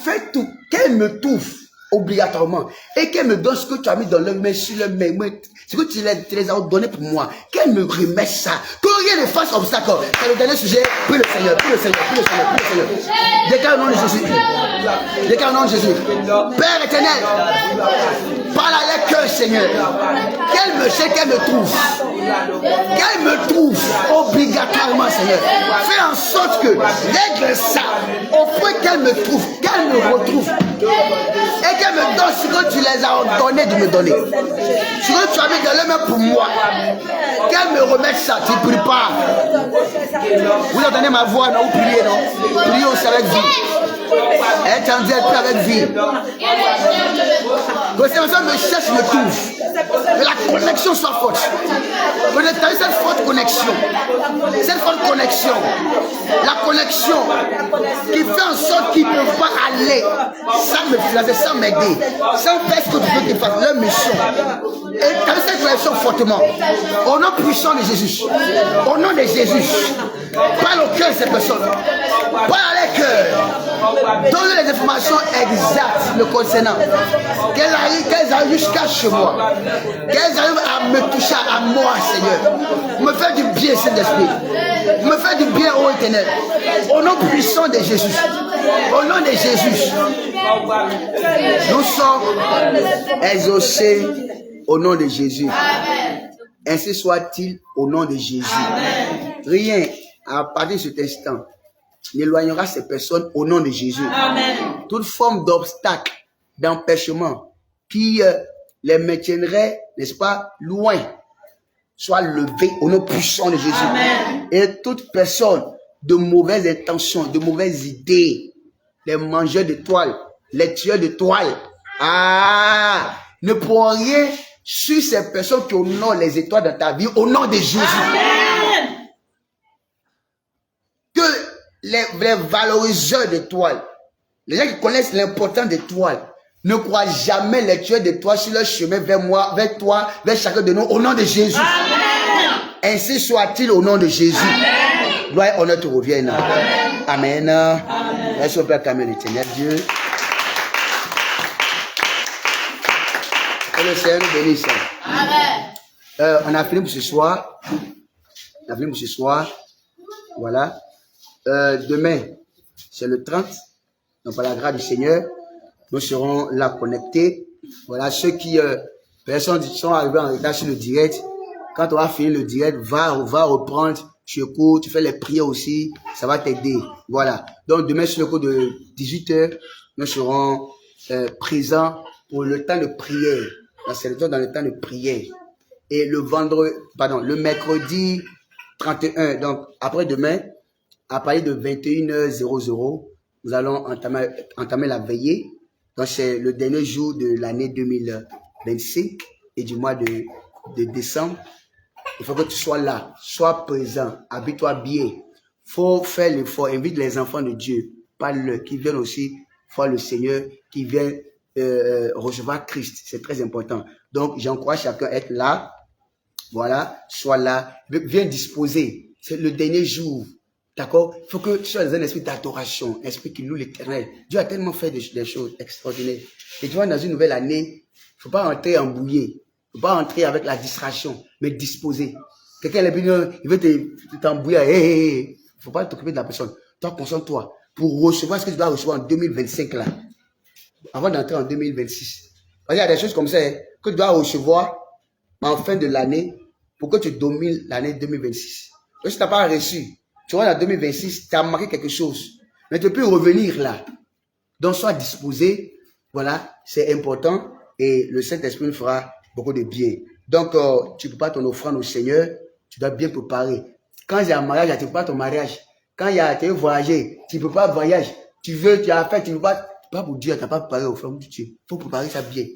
Fais tout. Qu'elle me trouve obligatoirement. Et qu'elle me donne ce que tu as mis dans le main, sur le main. Ce que tu les as donné pour moi. Qu'elle me remette ça. Que rien ne fasse obstacle. C'est le dernier sujet. Prie le Seigneur. Prie le Seigneur. Prie le Seigneur. Prie le Seigneur. Déclare au nom de Jésus. Déclare au nom de Jésus. Père éternel. Parle à leur cœur, Seigneur. Qu'elle me cherche, qu'elle me trouve. Qu'elle me trouve obligatoirement, Seigneur. Fais en sorte que règle ça. Au point qu'elle me trouve. Qu'elle me retrouve. Et qu'elle me donne ce que tu les as ordonnés de me donner. Ce que tu as mis dans les mains pour moi. Qu'elle me remette ça. Tu ne pries pas. Vous entendez ma voix, non? Vous priez, non? Priez aussi avec vie. Elle t'en dit, elle prie avec vie. Que ces personnes me cherchent, me trouvent. Que la connexion soit forte. Que tu as cette forte connexion. Cette forte connexion. La connexion qui fait en sorte qu'ils ne peuvent pas aller sans me placer, sans m'aider, sans faire ce que tu veux qu'ils fassent, leur mission. Et tu as cette connexion fortement. Au nom puissant de Jésus. Au nom de Jésus. Parle au cœur de ces personnes. Parle à leur cœur. Donne les informations exactes le concernant. Qu'elles arrivent jusqu'à chez moi. Qu'elles arrivent à me toucher à moi, Seigneur. Me faire du bien, Saint-Esprit. Me faire du bien, ô Éternel. Au nom puissant de Jésus. Au nom de Jésus. Nous sommes exaucés au nom de Jésus. Ainsi soit-il au nom de Jésus. Rien à partir de cet instant n'éloignera ces personnes au nom de Jésus. Toute forme d'obstacle, d'empêchement qui les maintiendrait, n'est-ce pas, loin, soit levée au nom puissant de Jésus. Et toute personne de mauvaises intentions, de mauvaises idées, les mangeurs de toile, les tueurs de toile, ne pourront rien sur ces personnes qui honorent les étoiles dans ta vie au nom de Jésus. Amen. Que les valoriseurs d'étoiles, les gens qui connaissent l'importance des toiles, ne croient jamais les tueurs d'étoiles sur leur chemin vers moi, vers toi, vers chacun de nous au nom de Jésus. Amen. Ainsi soit-il au nom de Jésus. Amen. Gloire et honneur te reviennent. Amen. Amen. Merci au Père Camille l'Éternel Dieu. Que le Seigneur nous bénisse. Amen. On a fini pour ce soir. On a fini pour ce soir. Voilà. Demain, c'est le 30. Donc, par la grâce du Seigneur, nous serons là connectés. Voilà. Ceux qui, personnes sont arrivés en retard sur le direct. Quand on va finir le direct, va reprendre. Tu écoutes, tu fais les prières aussi. Ça va t'aider. Voilà. Donc, demain, sur le cours de 18h, nous serons présents pour le temps de prière. C'est le temps dans le temps de prière. Et le mercredi 31, donc après-demain, à partir de 21h00, nous allons entamer la veillée. Donc c'est le dernier jour de l'année 2025 et du mois de décembre. Il faut que tu sois là, sois présent, habille-toi bien. Faut faire l'effort, invite les enfants de Dieu, parle-leur, qui viennent aussi voir le Seigneur, qui viennent recevoir Christ. C'est très important. Donc, j'encourage chacun à être là. Voilà, sois là. Viens disposer. C'est le dernier jour. D'accord? Il faut que tu sois dans un esprit d'adoration, un esprit qui loue l'Éternel. Dieu a tellement fait des choses extraordinaires. Et tu vois, dans une nouvelle année, il ne faut pas entrer embrouillé. Il ne faut pas entrer avec la distraction, mais disposer. Quelqu'un est venu, il veut t'embrouiller. Il ne faut pas t'occuper de la personne. Toi, concentre-toi pour recevoir ce que tu dois recevoir en 2025 là. Avant d'entrer en 2026. Parce qu'il y a des choses comme ça que tu dois recevoir en fin de l'année pour que tu domines l'année 2026. Donc, si tu n'as pas reçu, tu vois, en 2026, tu as manqué quelque chose. Mais tu peux revenir là. Donc, sois disposé. Voilà, c'est important. Et le Saint-Esprit nous fera beaucoup de bien. Donc, tu prépares ton offrande au Seigneur. Tu dois bien préparer. Quand il y a un mariage, tu prépares ton mariage. Quand il y a, tu veux voyager, tu prépares le voyage. Tu as fait, tu ne veux pas pour Dieu, tu n'as pas préparé l'offrande du Dieu. Il faut préparer ça bien.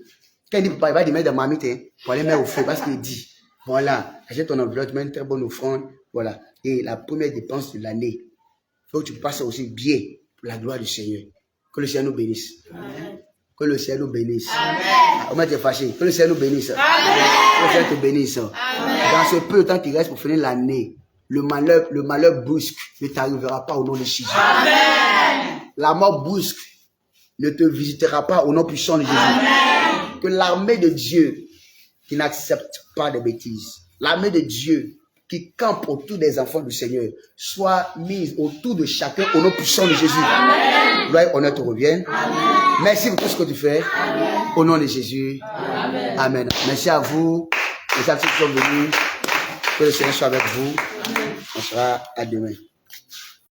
Quand il dit préparer, il va dire mettre dans ma marmite pour aller mettre au feu parce qu'il dit, voilà, achète ton enveloppe, mets une très bonne offrande. Voilà. Et la première dépense de l'année, il faut que tu passes aussi bien pour la gloire du Seigneur. Que le Seigneur nous bénisse. Amen. Que le Seigneur nous bénisse. Comment tu es fâché? Que le Seigneur nous bénisse. Amen. Que le Seigneur te bénisse. Amen. Dans ce peu de temps qui reste pour finir l'année, le malheur brusque ne t'arrivera pas au nom de Jésus. Amen. La mort brusque ne te visitera pas au nom puissant de Jésus. Amen. Que l'armée de Dieu qui n'accepte pas de bêtises, l'armée de Dieu qui campe autour des enfants du Seigneur, soit mise autour de chacun au nom puissant de Jésus. Amen. Gloire et honneur te reviennent. Amen. Merci pour tout ce que tu fais. Amen. Au nom de Jésus. Amen. Amen. Merci à vous. Merci à ceux qui sont venus. Que le Seigneur soit avec vous. Amen. On sera à demain.